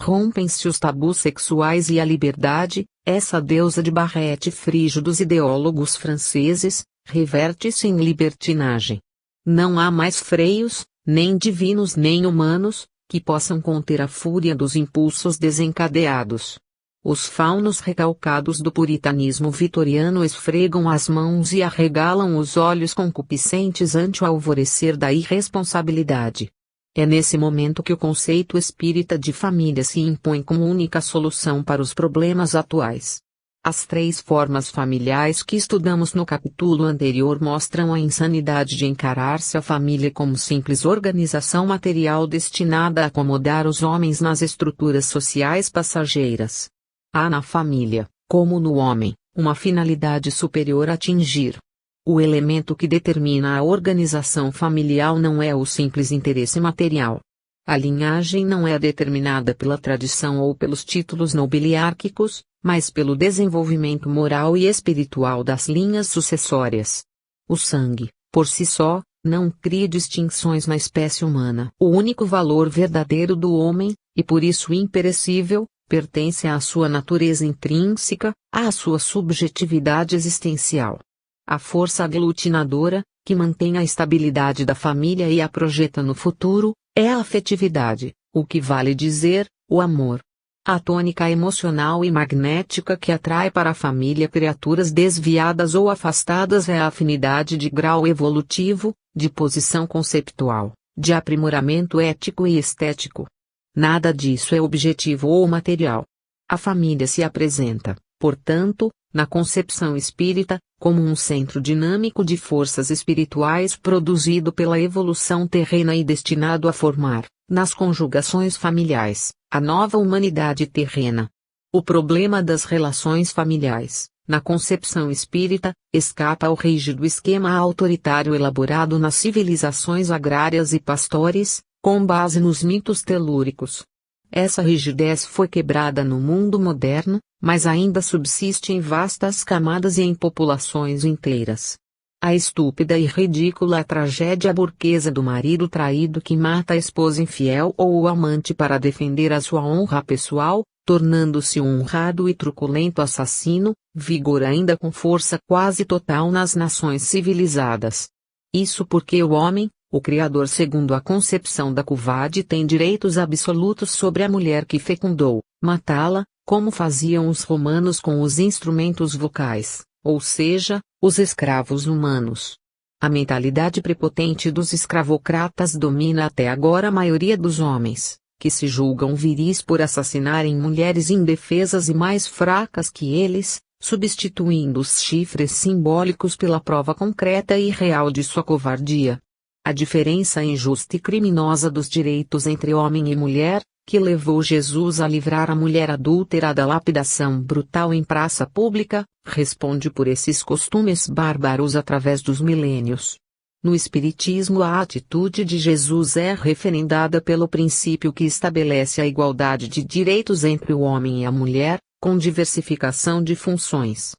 Rompem-se os tabus sexuais e a liberdade, essa deusa de Barrete Frijo dos ideólogos franceses, reverte-se em libertinagem. Não há mais freios, nem divinos nem humanos, que possam conter a fúria dos impulsos desencadeados. Os faunos recalcados do puritanismo vitoriano esfregam as mãos e arregalam os olhos concupiscentes ante o alvorecer da irresponsabilidade. É nesse momento que o conceito espírita de família se impõe como única solução para os problemas atuais. As 3 formas familiares que estudamos no capítulo anterior mostram a insanidade de encarar-se a família como simples organização material destinada a acomodar os homens nas estruturas sociais passageiras. Há na família, como no homem, uma finalidade superior a atingir. O elemento que determina a organização familiar não é o simples interesse material. A linhagem não é determinada pela tradição ou pelos títulos nobiliárquicos, mas pelo desenvolvimento moral e espiritual das linhas sucessórias. O sangue, por si só, não cria distinções na espécie humana. O único valor verdadeiro do homem, e por isso imperecível, pertence à sua natureza intrínseca, à sua subjetividade existencial. A força aglutinadora, que mantém a estabilidade da família e a projeta no futuro, é a afetividade, o que vale dizer, o amor. A tônica emocional e magnética que atrai para a família criaturas desviadas ou afastadas é a afinidade de grau evolutivo, de posição conceptual, de aprimoramento ético e estético. Nada disso é objetivo ou material. A família se apresenta, portanto, na concepção espírita, como um centro dinâmico de forças espirituais produzido pela evolução terrena e destinado a formar, nas conjugações familiares, a nova humanidade terrena. O problema das relações familiares, na concepção espírita, escapa ao rígido esquema autoritário elaborado nas civilizações agrárias e pastores, com base nos mitos telúricos. Essa rigidez foi quebrada no mundo moderno, mas ainda subsiste em vastas camadas e em populações inteiras. A estúpida e ridícula tragédia burguesa do marido traído que mata a esposa infiel ou o amante para defender a sua honra pessoal, tornando-se um honrado e truculento assassino, vigora ainda com força quase total nas nações civilizadas. Isso porque o homem, o Criador segundo a concepção da Covad, tem direitos absolutos sobre a mulher que fecundou, matá-la, como faziam os romanos com os instrumentos vocais, ou seja, os escravos humanos. A mentalidade prepotente dos escravocratas domina até agora a maioria dos homens, que se julgam viris por assassinarem mulheres indefesas e mais fracas que eles, substituindo os chifres simbólicos pela prova concreta e real de sua covardia. A diferença injusta e criminosa dos direitos entre homem e mulher, que levou Jesus a livrar a mulher adúltera da lapidação brutal em praça pública, responde por esses costumes bárbaros através dos milênios. No Espiritismo, a atitude de Jesus é referendada pelo princípio que estabelece a igualdade de direitos entre o homem e a mulher, com diversificação de funções.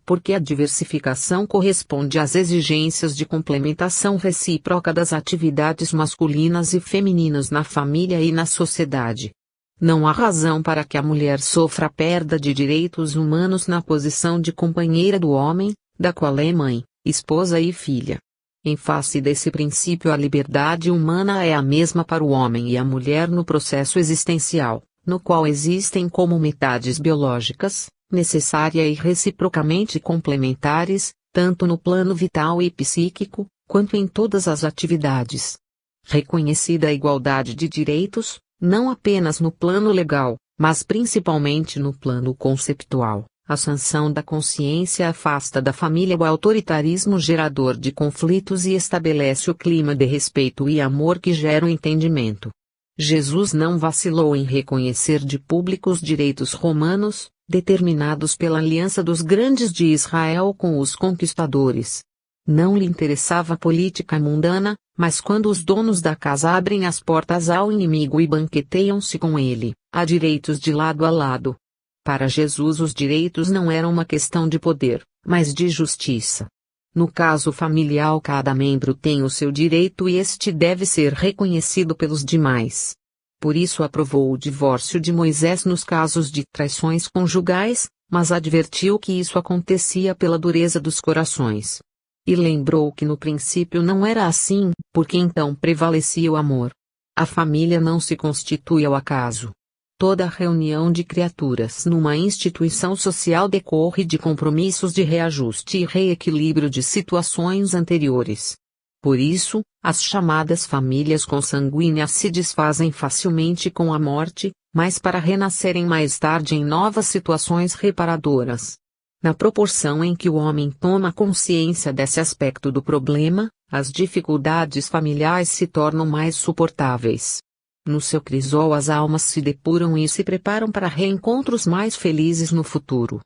Porque a diversificação corresponde às exigências de complementação recíproca das atividades masculinas e femininas na família e na sociedade. Não há razão para que a mulher sofra a perda de direitos humanos na posição de companheira do homem, da qual é mãe, esposa e filha. Em face desse princípio, a liberdade humana é a mesma para o homem e a mulher no processo existencial, no qual existem como metades biológicas, necessária e reciprocamente complementares, tanto no plano vital e psíquico, quanto em todas as atividades. Reconhecida a igualdade de direitos, não apenas no plano legal, mas principalmente no plano conceptual, A sanção da consciência afasta da família o autoritarismo gerador de conflitos e estabelece o clima de respeito e amor que gera o entendimento. Jesus não vacilou em reconhecer de público os direitos romanos, determinados pela aliança dos grandes de Israel com os conquistadores. Não lhe interessava a política mundana, mas quando os donos da casa abrem as portas ao inimigo e banqueteiam-se com ele, há direitos de lado a lado. Para Jesus os direitos não eram uma questão de poder, mas de justiça. No caso familiar cada membro tem o seu direito e este deve ser reconhecido pelos demais. Por isso aprovou o divórcio de Moisés nos casos de traições conjugais, mas advertiu que isso acontecia pela dureza dos corações. E lembrou que no princípio não era assim, porque então prevalecia o amor. A família não se constitui ao acaso. Toda reunião de criaturas numa instituição social decorre de compromissos de reajuste e reequilíbrio de situações anteriores. Por isso, as chamadas famílias consanguíneas se desfazem facilmente com a morte, mas para renascerem mais tarde em novas situações reparadoras. Na proporção em que o homem toma consciência desse aspecto do problema, as dificuldades familiares se tornam mais suportáveis. No seu crisol as almas se depuram e se preparam para reencontros mais felizes no futuro.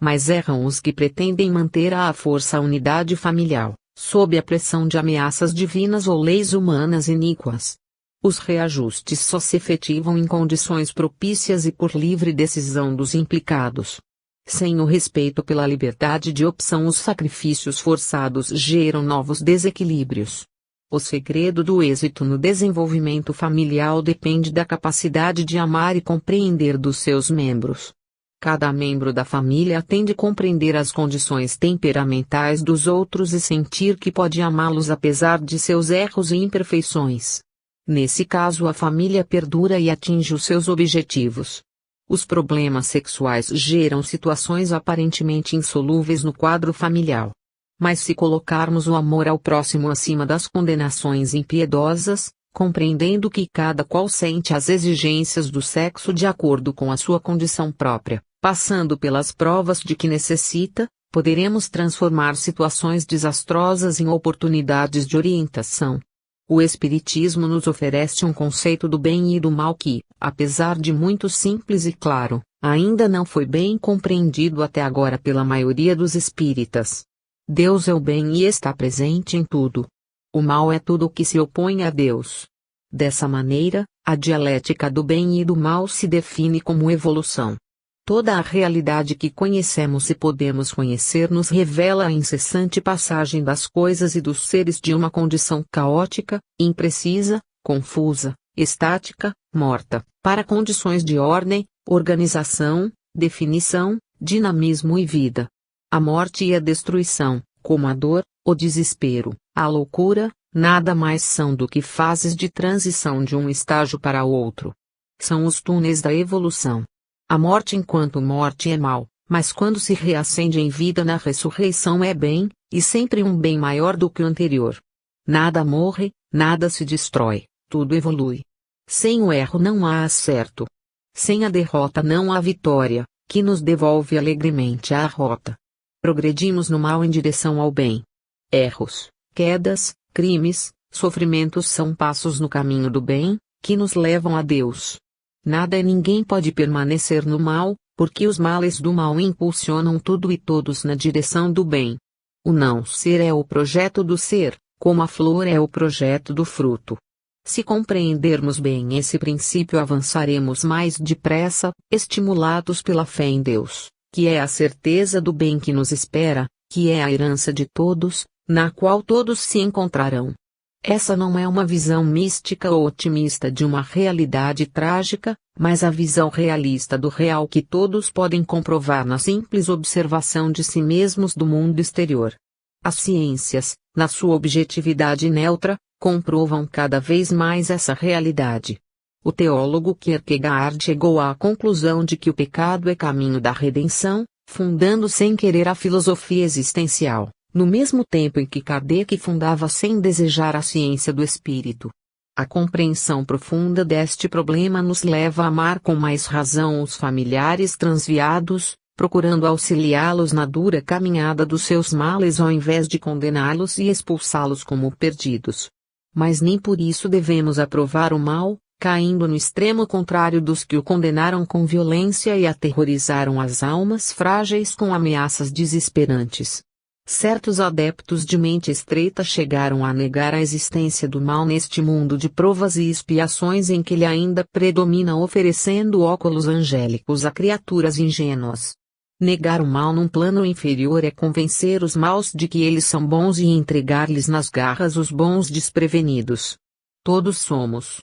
Mas erram os que pretendem manter à força a unidade familiar, sob a pressão de ameaças divinas ou leis humanas iníquas. Os reajustes só se efetivam em condições propícias e por livre decisão dos implicados. Sem o respeito pela liberdade de opção, os sacrifícios forçados geram novos desequilíbrios. O segredo do êxito no desenvolvimento familiar depende da capacidade de amar e compreender dos seus membros. Cada membro da família tem de compreender as condições temperamentais dos outros e sentir que pode amá-los apesar de seus erros e imperfeições. Nesse caso, a família perdura e atinge os seus objetivos. Os problemas sexuais geram situações aparentemente insolúveis no quadro familiar. Mas se colocarmos o amor ao próximo acima das condenações impiedosas, compreendendo que cada qual sente as exigências do sexo de acordo com a sua condição própria, passando pelas provas de que necessita, poderemos transformar situações desastrosas em oportunidades de orientação. O Espiritismo nos oferece um conceito do bem e do mal que, apesar de muito simples e claro, ainda não foi bem compreendido até agora pela maioria dos espíritas. Deus é o bem e está presente em tudo. O mal é tudo o que se opõe a Deus. Dessa maneira, a dialética do bem e do mal se define como evolução. Toda a realidade que conhecemos e podemos conhecer nos revela a incessante passagem das coisas e dos seres de uma condição caótica, imprecisa, confusa, estática, morta, para condições de ordem, organização, definição, dinamismo e vida. A morte e a destruição, como a dor, o desespero, a loucura, nada mais são do que fases de transição de um estágio para outro. São os túneis da evolução. A morte enquanto morte é mal, mas quando se reacende em vida na ressurreição é bem, e sempre um bem maior do que o anterior. Nada morre, nada se destrói, tudo evolui. Sem o erro não há acerto. Sem a derrota não há vitória, que nos devolve alegremente à rota. Progredimos no mal em direção ao bem. Erros, quedas, crimes, sofrimentos são passos no caminho do bem, que nos levam a Deus. Nada e ninguém pode permanecer no mal, porque os males do mal impulsionam tudo e todos na direção do bem. O não ser é o projeto do ser, como a flor é o projeto do fruto. Se compreendermos bem esse princípio, avançaremos mais depressa, estimulados pela fé em Deus, que é a certeza do bem que nos espera, que é a herança de todos, na qual todos se encontrarão. Essa não é uma visão mística ou otimista de uma realidade trágica, mas a visão realista do real que todos podem comprovar na simples observação de si mesmos do mundo exterior. As ciências, na sua objetividade neutra, comprovam cada vez mais essa realidade. O teólogo Kierkegaard chegou à conclusão de que o pecado é caminho da redenção, fundando sem querer a filosofia existencial, no mesmo tempo em que Kardec fundava sem desejar a ciência do espírito. A compreensão profunda deste problema nos leva a amar com mais razão os familiares transviados, procurando auxiliá-los na dura caminhada dos seus males ao invés de condená-los e expulsá-los como perdidos. Mas nem por isso devemos aprovar o mal, caindo no extremo contrário dos que o condenaram com violência e aterrorizaram as almas frágeis com ameaças desesperantes. Certos adeptos de mente estreita chegaram a negar a existência do mal neste mundo de provas e expiações em que ele ainda predomina, oferecendo óculos angélicos a criaturas ingênuas. Negar o mal num plano inferior é convencer os maus de que eles são bons e entregar-lhes nas garras os bons desprevenidos. Todos somos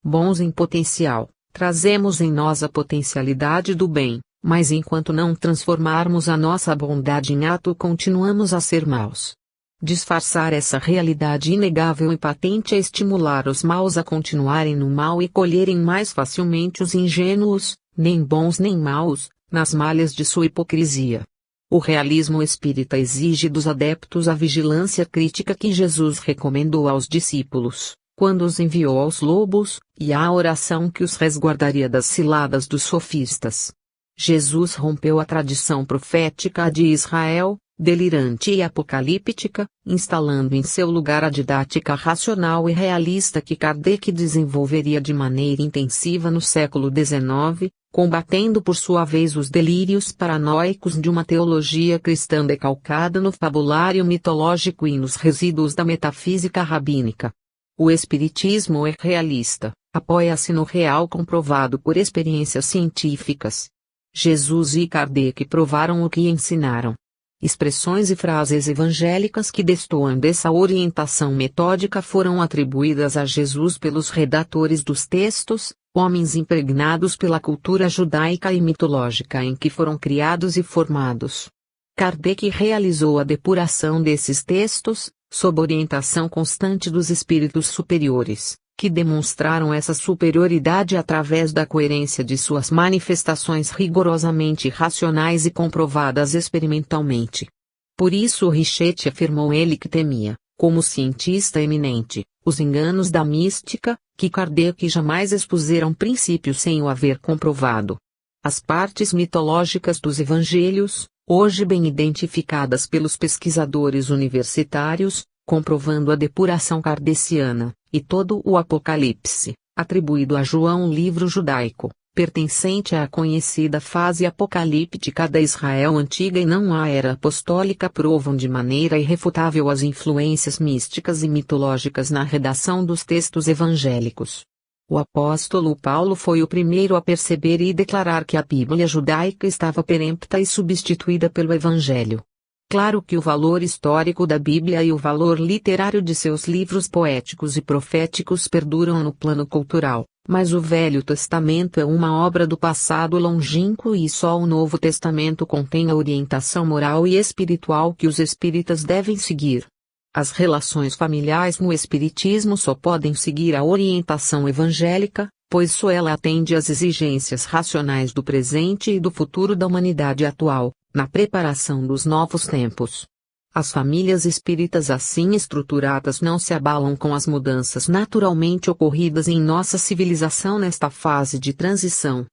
bons em potencial, trazemos em nós a potencialidade do bem, mas enquanto não transformarmos a nossa bondade em ato, continuamos a ser maus. Disfarçar essa realidade inegável e patente é estimular os maus a continuarem no mal e colherem mais facilmente os ingênuos, nem bons nem maus, nas malhas de sua hipocrisia. O realismo espírita exige dos adeptos a vigilância crítica que Jesus recomendou aos discípulos, quando os enviou aos lobos, e a oração que os resguardaria das ciladas dos sofistas. Jesus rompeu a tradição profética de Israel, delirante e apocalíptica, instalando em seu lugar a didática racional e realista que Kardec desenvolveria de maneira intensiva no século XIX, combatendo por sua vez os delírios paranoicos de uma teologia cristã decalcada no fabulário mitológico e nos resíduos da metafísica rabínica. O espiritismo é realista, apoia-se no real comprovado por experiências científicas. Jesus e Kardec provaram o que ensinaram. Expressões e frases evangélicas que destoam dessa orientação metódica foram atribuídas a Jesus pelos redatores dos textos, homens impregnados pela cultura judaica e mitológica em que foram criados e formados. Kardec realizou a depuração desses textos, sob orientação constante dos espíritos superiores, que demonstraram essa superioridade através da coerência de suas manifestações rigorosamente racionais e comprovadas experimentalmente. Por isso Richetti afirmou ele que temia, como cientista eminente, os enganos da mística, que Kardec jamais expuseram princípios sem o haver comprovado. As partes mitológicas dos evangelhos, hoje bem identificadas pelos pesquisadores universitários, comprovando a depuração kardeciana, e todo o Apocalipse, atribuído a João, livro judaico, pertencente à conhecida fase apocalíptica da Israel antiga e não à era apostólica, provam de maneira irrefutável as influências místicas e mitológicas na redação dos textos evangélicos. O apóstolo Paulo foi o primeiro a perceber e declarar que a Bíblia judaica estava perempta e substituída pelo Evangelho. Claro que o valor histórico da Bíblia e o valor literário de seus livros poéticos e proféticos perduram no plano cultural, mas o Velho Testamento é uma obra do passado longínquo e só o Novo Testamento contém a orientação moral e espiritual que os espíritas devem seguir. As relações familiares no espiritismo só podem seguir a orientação evangélica, pois só ela atende às exigências racionais do presente e do futuro da humanidade atual, na preparação dos novos tempos. As famílias espíritas assim estruturadas não se abalam com as mudanças naturalmente ocorridas em nossa civilização nesta fase de transição.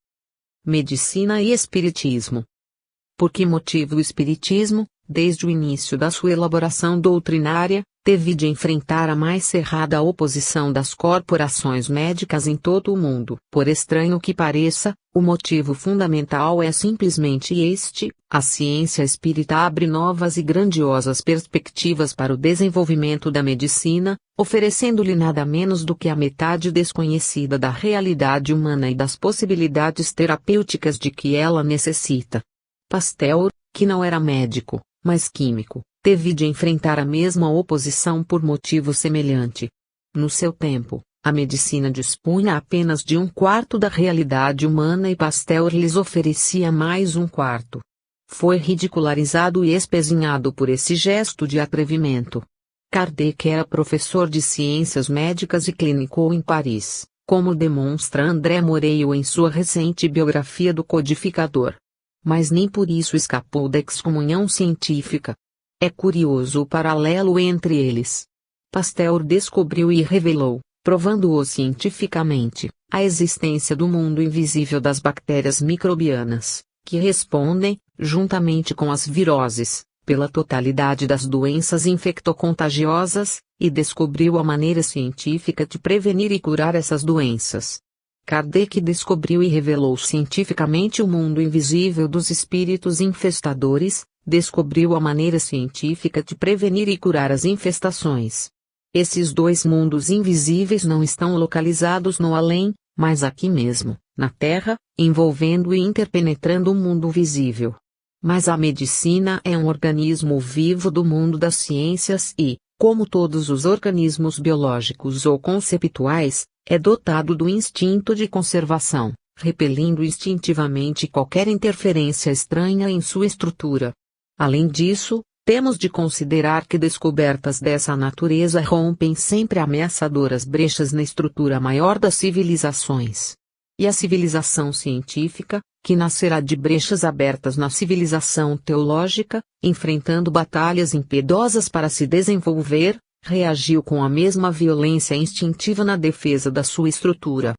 Medicina e Espiritismo. Por que motivo o Espiritismo, desde o início da sua elaboração doutrinária, teve de enfrentar a mais cerrada oposição das corporações médicas em todo o mundo? Por estranho que pareça, o motivo fundamental é simplesmente este: a ciência espírita abre novas e grandiosas perspectivas para o desenvolvimento da medicina, oferecendo-lhe nada menos do que a metade desconhecida da realidade humana e das possibilidades terapêuticas de que ela necessita. Pasteur, que não era médico, mas químico, teve de enfrentar a mesma oposição por motivo semelhante. No seu tempo, a medicina dispunha apenas de 1/4 da realidade humana e Pasteur lhes oferecia mais 1/4. Foi ridicularizado e espezinhado por esse gesto de atrevimento. Kardec era professor de ciências médicas e clinicou em Paris, como demonstra André Moreau em sua recente biografia do codificador. Mas nem por isso escapou da excomunhão científica. É curioso o paralelo entre eles. Pasteur descobriu e revelou, provando-o cientificamente, a existência do mundo invisível das bactérias microbianas, que respondem, juntamente com as viroses, pela totalidade das doenças infectocontagiosas, e descobriu a maneira científica de prevenir e curar essas doenças. Kardec descobriu e revelou cientificamente o mundo invisível dos espíritos infestadores, descobriu a maneira científica de prevenir e curar as infestações. Esses dois mundos invisíveis não estão localizados no além, mas aqui mesmo, na Terra, envolvendo e interpenetrando o mundo visível. Mas a medicina é um organismo vivo do mundo das ciências e, como todos os organismos biológicos ou conceptuais, é dotado do instinto de conservação, repelindo instintivamente qualquer interferência estranha em sua estrutura. Além disso, temos de considerar que descobertas dessa natureza rompem sempre ameaçadoras brechas na estrutura maior das civilizações. E a civilização científica, que nascerá de brechas abertas na civilização teológica, enfrentando batalhas impiedosas para se desenvolver, reagiu com a mesma violência instintiva na defesa da sua estrutura.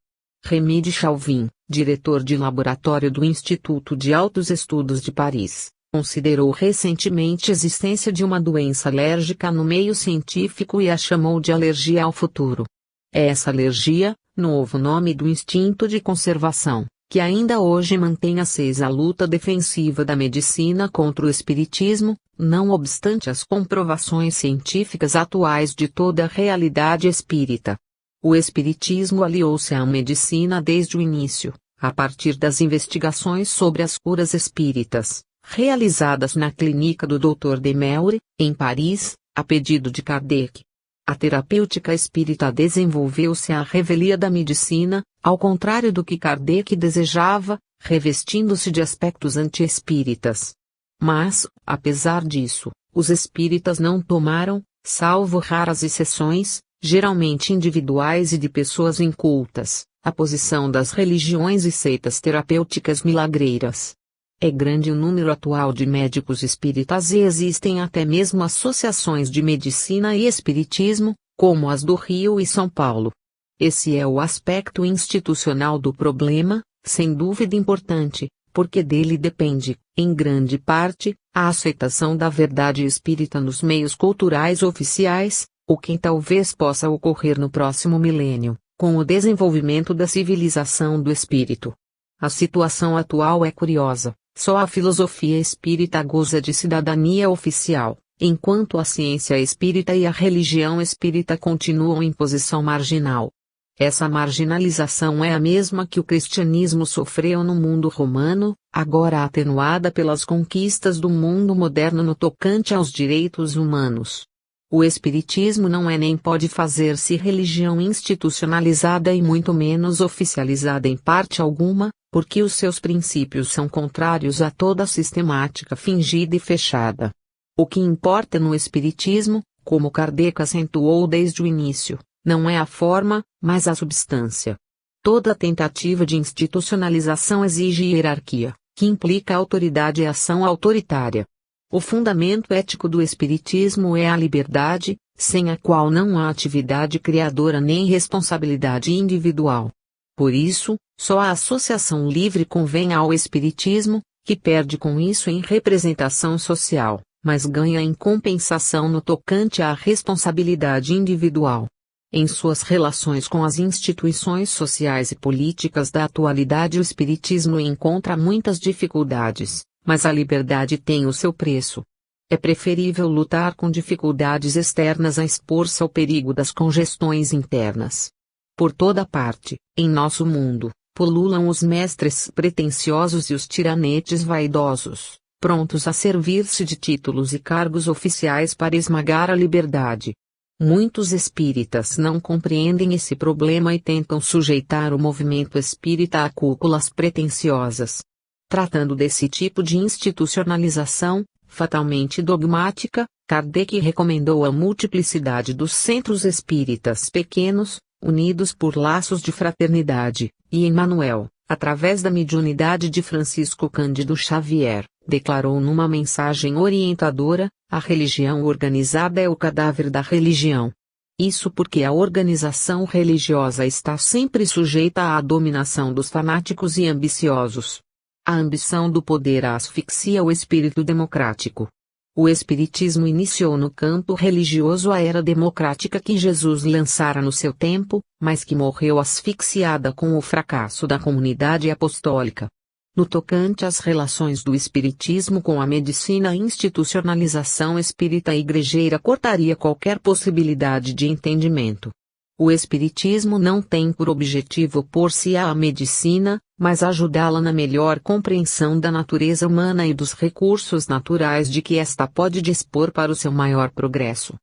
Rémy de Chauvin, diretor de laboratório do Instituto de Altos Estudos de Paris, considerou recentemente a existência de uma doença alérgica no meio científico e a chamou de alergia ao futuro. É essa alergia, novo nome do instinto de conservação, que ainda hoje mantém acesa a luta defensiva da medicina contra o espiritismo, não obstante as comprovações científicas atuais de toda a realidade espírita. O espiritismo aliou-se à medicina desde o início, a partir das investigações sobre as curas espíritas, realizadas na clínica do Dr. Demeure, em Paris, a pedido de Kardec. A terapêutica espírita desenvolveu-se à revelia da medicina, ao contrário do que Kardec desejava, revestindo-se de aspectos anti-espíritas. Mas, apesar disso, os espíritas não tomaram, salvo raras exceções, geralmente individuais e de pessoas incultas, a posição das religiões e seitas terapêuticas milagreiras. É grande o número atual de médicos espíritas e existem até mesmo associações de medicina e espiritismo, como as do Rio e São Paulo. Esse é o aspecto institucional do problema, sem dúvida importante, porque dele depende, em grande parte, a aceitação da verdade espírita nos meios culturais oficiais, o que talvez possa ocorrer no próximo milênio, com o desenvolvimento da civilização do espírito. A situação atual é curiosa. Só a filosofia espírita goza de cidadania oficial, enquanto a ciência espírita e a religião espírita continuam em posição marginal. Essa marginalização é a mesma que o cristianismo sofreu no mundo romano, agora atenuada pelas conquistas do mundo moderno no tocante aos direitos humanos. O espiritismo não é nem pode fazer-se religião institucionalizada e muito menos oficializada em parte alguma, porque os seus princípios são contrários a toda sistemática fingida e fechada. O que importa no espiritismo, como Kardec acentuou desde o início, não é a forma, mas a substância. Toda tentativa de institucionalização exige hierarquia, que implica autoridade e ação autoritária. O fundamento ético do espiritismo é a liberdade, sem a qual não há atividade criadora nem responsabilidade individual. Por isso, só a associação livre convém ao espiritismo, que perde com isso em representação social, mas ganha em compensação no tocante à responsabilidade individual. Em suas relações com as instituições sociais e políticas da atualidade, o espiritismo encontra muitas dificuldades, mas a liberdade tem o seu preço. É preferível lutar com dificuldades externas a expor-se ao perigo das congestões internas. Por toda parte, em nosso mundo, pululam os mestres pretensiosos e os tiranetes vaidosos, prontos a servir-se de títulos e cargos oficiais para esmagar a liberdade. Muitos espíritas não compreendem esse problema e tentam sujeitar o movimento espírita a cúpulas pretensiosas. Tratando desse tipo de institucionalização, fatalmente dogmática, Kardec recomendou a multiplicidade dos centros espíritas pequenos, unidos por laços de fraternidade, e Emmanuel, através da mediunidade de Francisco Cândido Xavier, declarou numa mensagem orientadora: a religião organizada é o cadáver da religião. Isso porque a organização religiosa está sempre sujeita à dominação dos fanáticos e ambiciosos. A ambição do poder asfixia o espírito democrático. O Espiritismo iniciou no campo religioso a era democrática que Jesus lançara no seu tempo, mas que morreu asfixiada com o fracasso da comunidade apostólica. No tocante às relações do Espiritismo com a medicina, a institucionalização espírita igrejeira cortaria qualquer possibilidade de entendimento. O Espiritismo não tem por objetivo opor-se à medicina, mas ajudá-la na melhor compreensão da natureza humana e dos recursos naturais de que esta pode dispor para o seu maior progresso.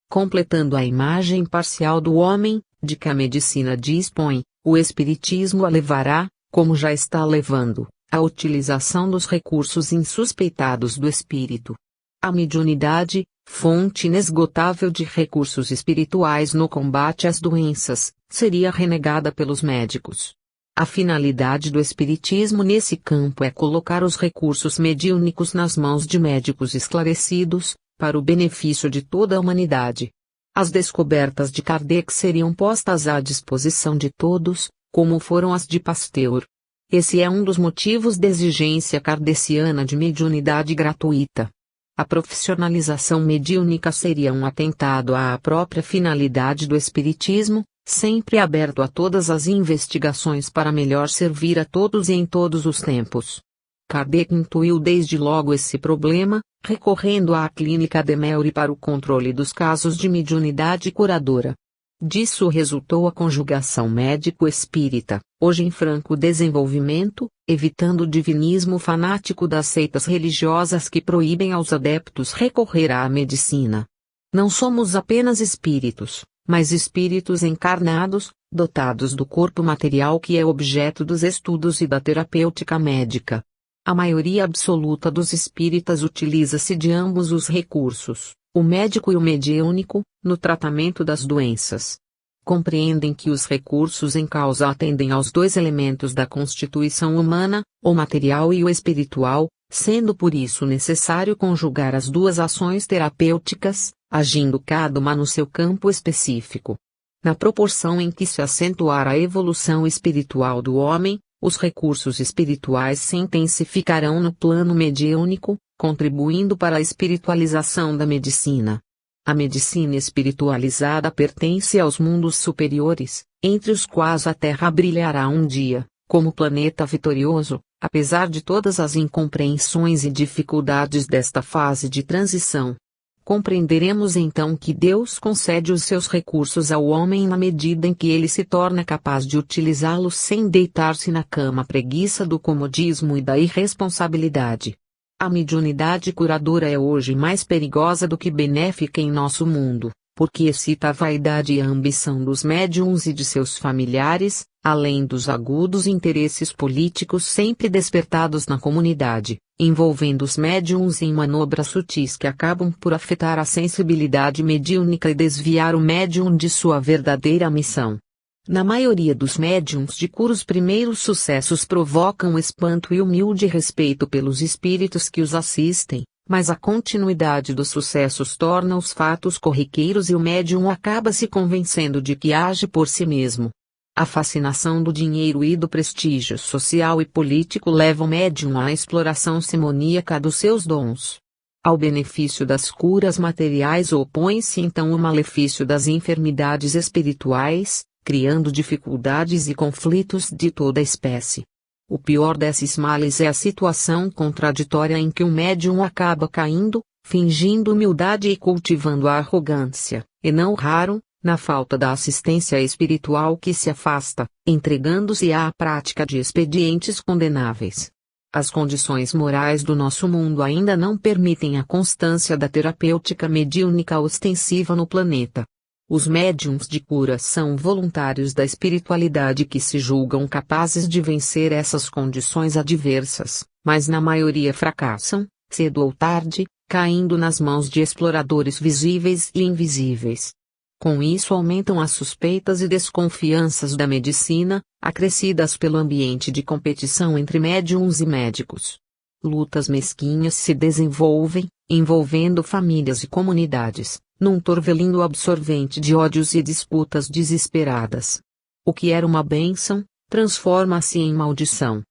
Completando a imagem parcial do homem, de que a medicina dispõe, o Espiritismo a levará, como já está levando, à utilização dos recursos insuspeitados do espírito. A mediunidade, fonte inesgotável de recursos espirituais no combate às doenças, seria renegada pelos médicos. A finalidade do Espiritismo nesse campo é colocar os recursos mediúnicos nas mãos de médicos esclarecidos, para o benefício de toda a humanidade. As descobertas de Kardec seriam postas à disposição de todos, como foram as de Pasteur. Esse é um dos motivos da exigência kardeciana de mediunidade gratuita. A profissionalização mediúnica seria um atentado à própria finalidade do Espiritismo, sempre aberto a todas as investigações para melhor servir a todos e em todos os tempos. Kardec intuiu desde logo esse problema, recorrendo à clínica de Meury para o controle dos casos de mediunidade curadora. Disso resultou a conjugação médico-espírita, hoje em franco desenvolvimento, evitando o divinismo fanático das seitas religiosas que proíbem aos adeptos recorrer à medicina. Não somos apenas espíritos, mas espíritos encarnados, dotados do corpo material que é objeto dos estudos e da terapêutica médica. A maioria absoluta dos espíritas utiliza-se de ambos os recursos, o médico e o mediúnico, no tratamento das doenças. Compreendem que os recursos em causa atendem aos dois elementos da constituição humana, o material e o espiritual, sendo por isso necessário conjugar as duas ações terapêuticas, agindo cada uma no seu campo específico. Na proporção em que se acentuar a evolução espiritual do homem, os recursos espirituais se intensificarão no plano mediúnico, contribuindo para a espiritualização da medicina. A medicina espiritualizada pertence aos mundos superiores, entre os quais a Terra brilhará um dia, como planeta vitorioso, apesar de todas as incompreensões e dificuldades desta fase de transição. Compreenderemos então que Deus concede os seus recursos ao homem na medida em que ele se torna capaz de utilizá-los sem deitar-se na cama preguiça do comodismo e da irresponsabilidade. A mediunidade curadora é hoje mais perigosa do que benéfica em nosso mundo, porque excita a vaidade e a ambição dos médiuns e de seus familiares, além dos agudos interesses políticos sempre despertados na comunidade, envolvendo os médiuns em manobras sutis que acabam por afetar a sensibilidade mediúnica e desviar o médium de sua verdadeira missão. Na maioria dos médiuns de cura, os primeiros sucessos provocam espanto e humilde respeito pelos espíritos que os assistem, mas a continuidade dos sucessos torna os fatos corriqueiros e o médium acaba se convencendo de que age por si mesmo. A fascinação do dinheiro e do prestígio social e político leva o médium à exploração simoníaca dos seus dons. Ao benefício das curas materiais opõe-se então o malefício das enfermidades espirituais, criando dificuldades e conflitos de toda espécie. O pior desses males é a situação contraditória em que o médium acaba caindo, fingindo humildade e cultivando a arrogância, e não raro, na falta da assistência espiritual que se afasta, entregando-se à prática de expedientes condenáveis. As condições morais do nosso mundo ainda não permitem a constância da terapêutica mediúnica ostensiva no planeta. Os médiuns de cura são voluntários da espiritualidade que se julgam capazes de vencer essas condições adversas, mas na maioria fracassam, cedo ou tarde, caindo nas mãos de exploradores visíveis e invisíveis. Com isso aumentam as suspeitas e desconfianças da medicina, acrescidas pelo ambiente de competição entre médiuns e médicos. Lutas mesquinhas se desenvolvem, envolvendo famílias e comunidades, num torvelino absorvente de ódios e disputas desesperadas. O que era uma bênção, transforma-se em maldição.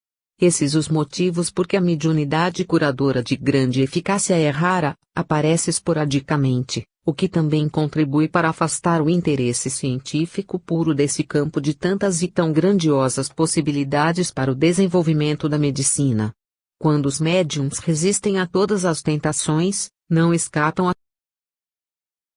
Esses os motivos porque a mediunidade curadora de grande eficácia é rara, aparece esporadicamente, o que também contribui para afastar o interesse científico puro desse campo de tantas e tão grandiosas possibilidades para o desenvolvimento da medicina. Quando os médiums resistem a todas as tentações, não escapam a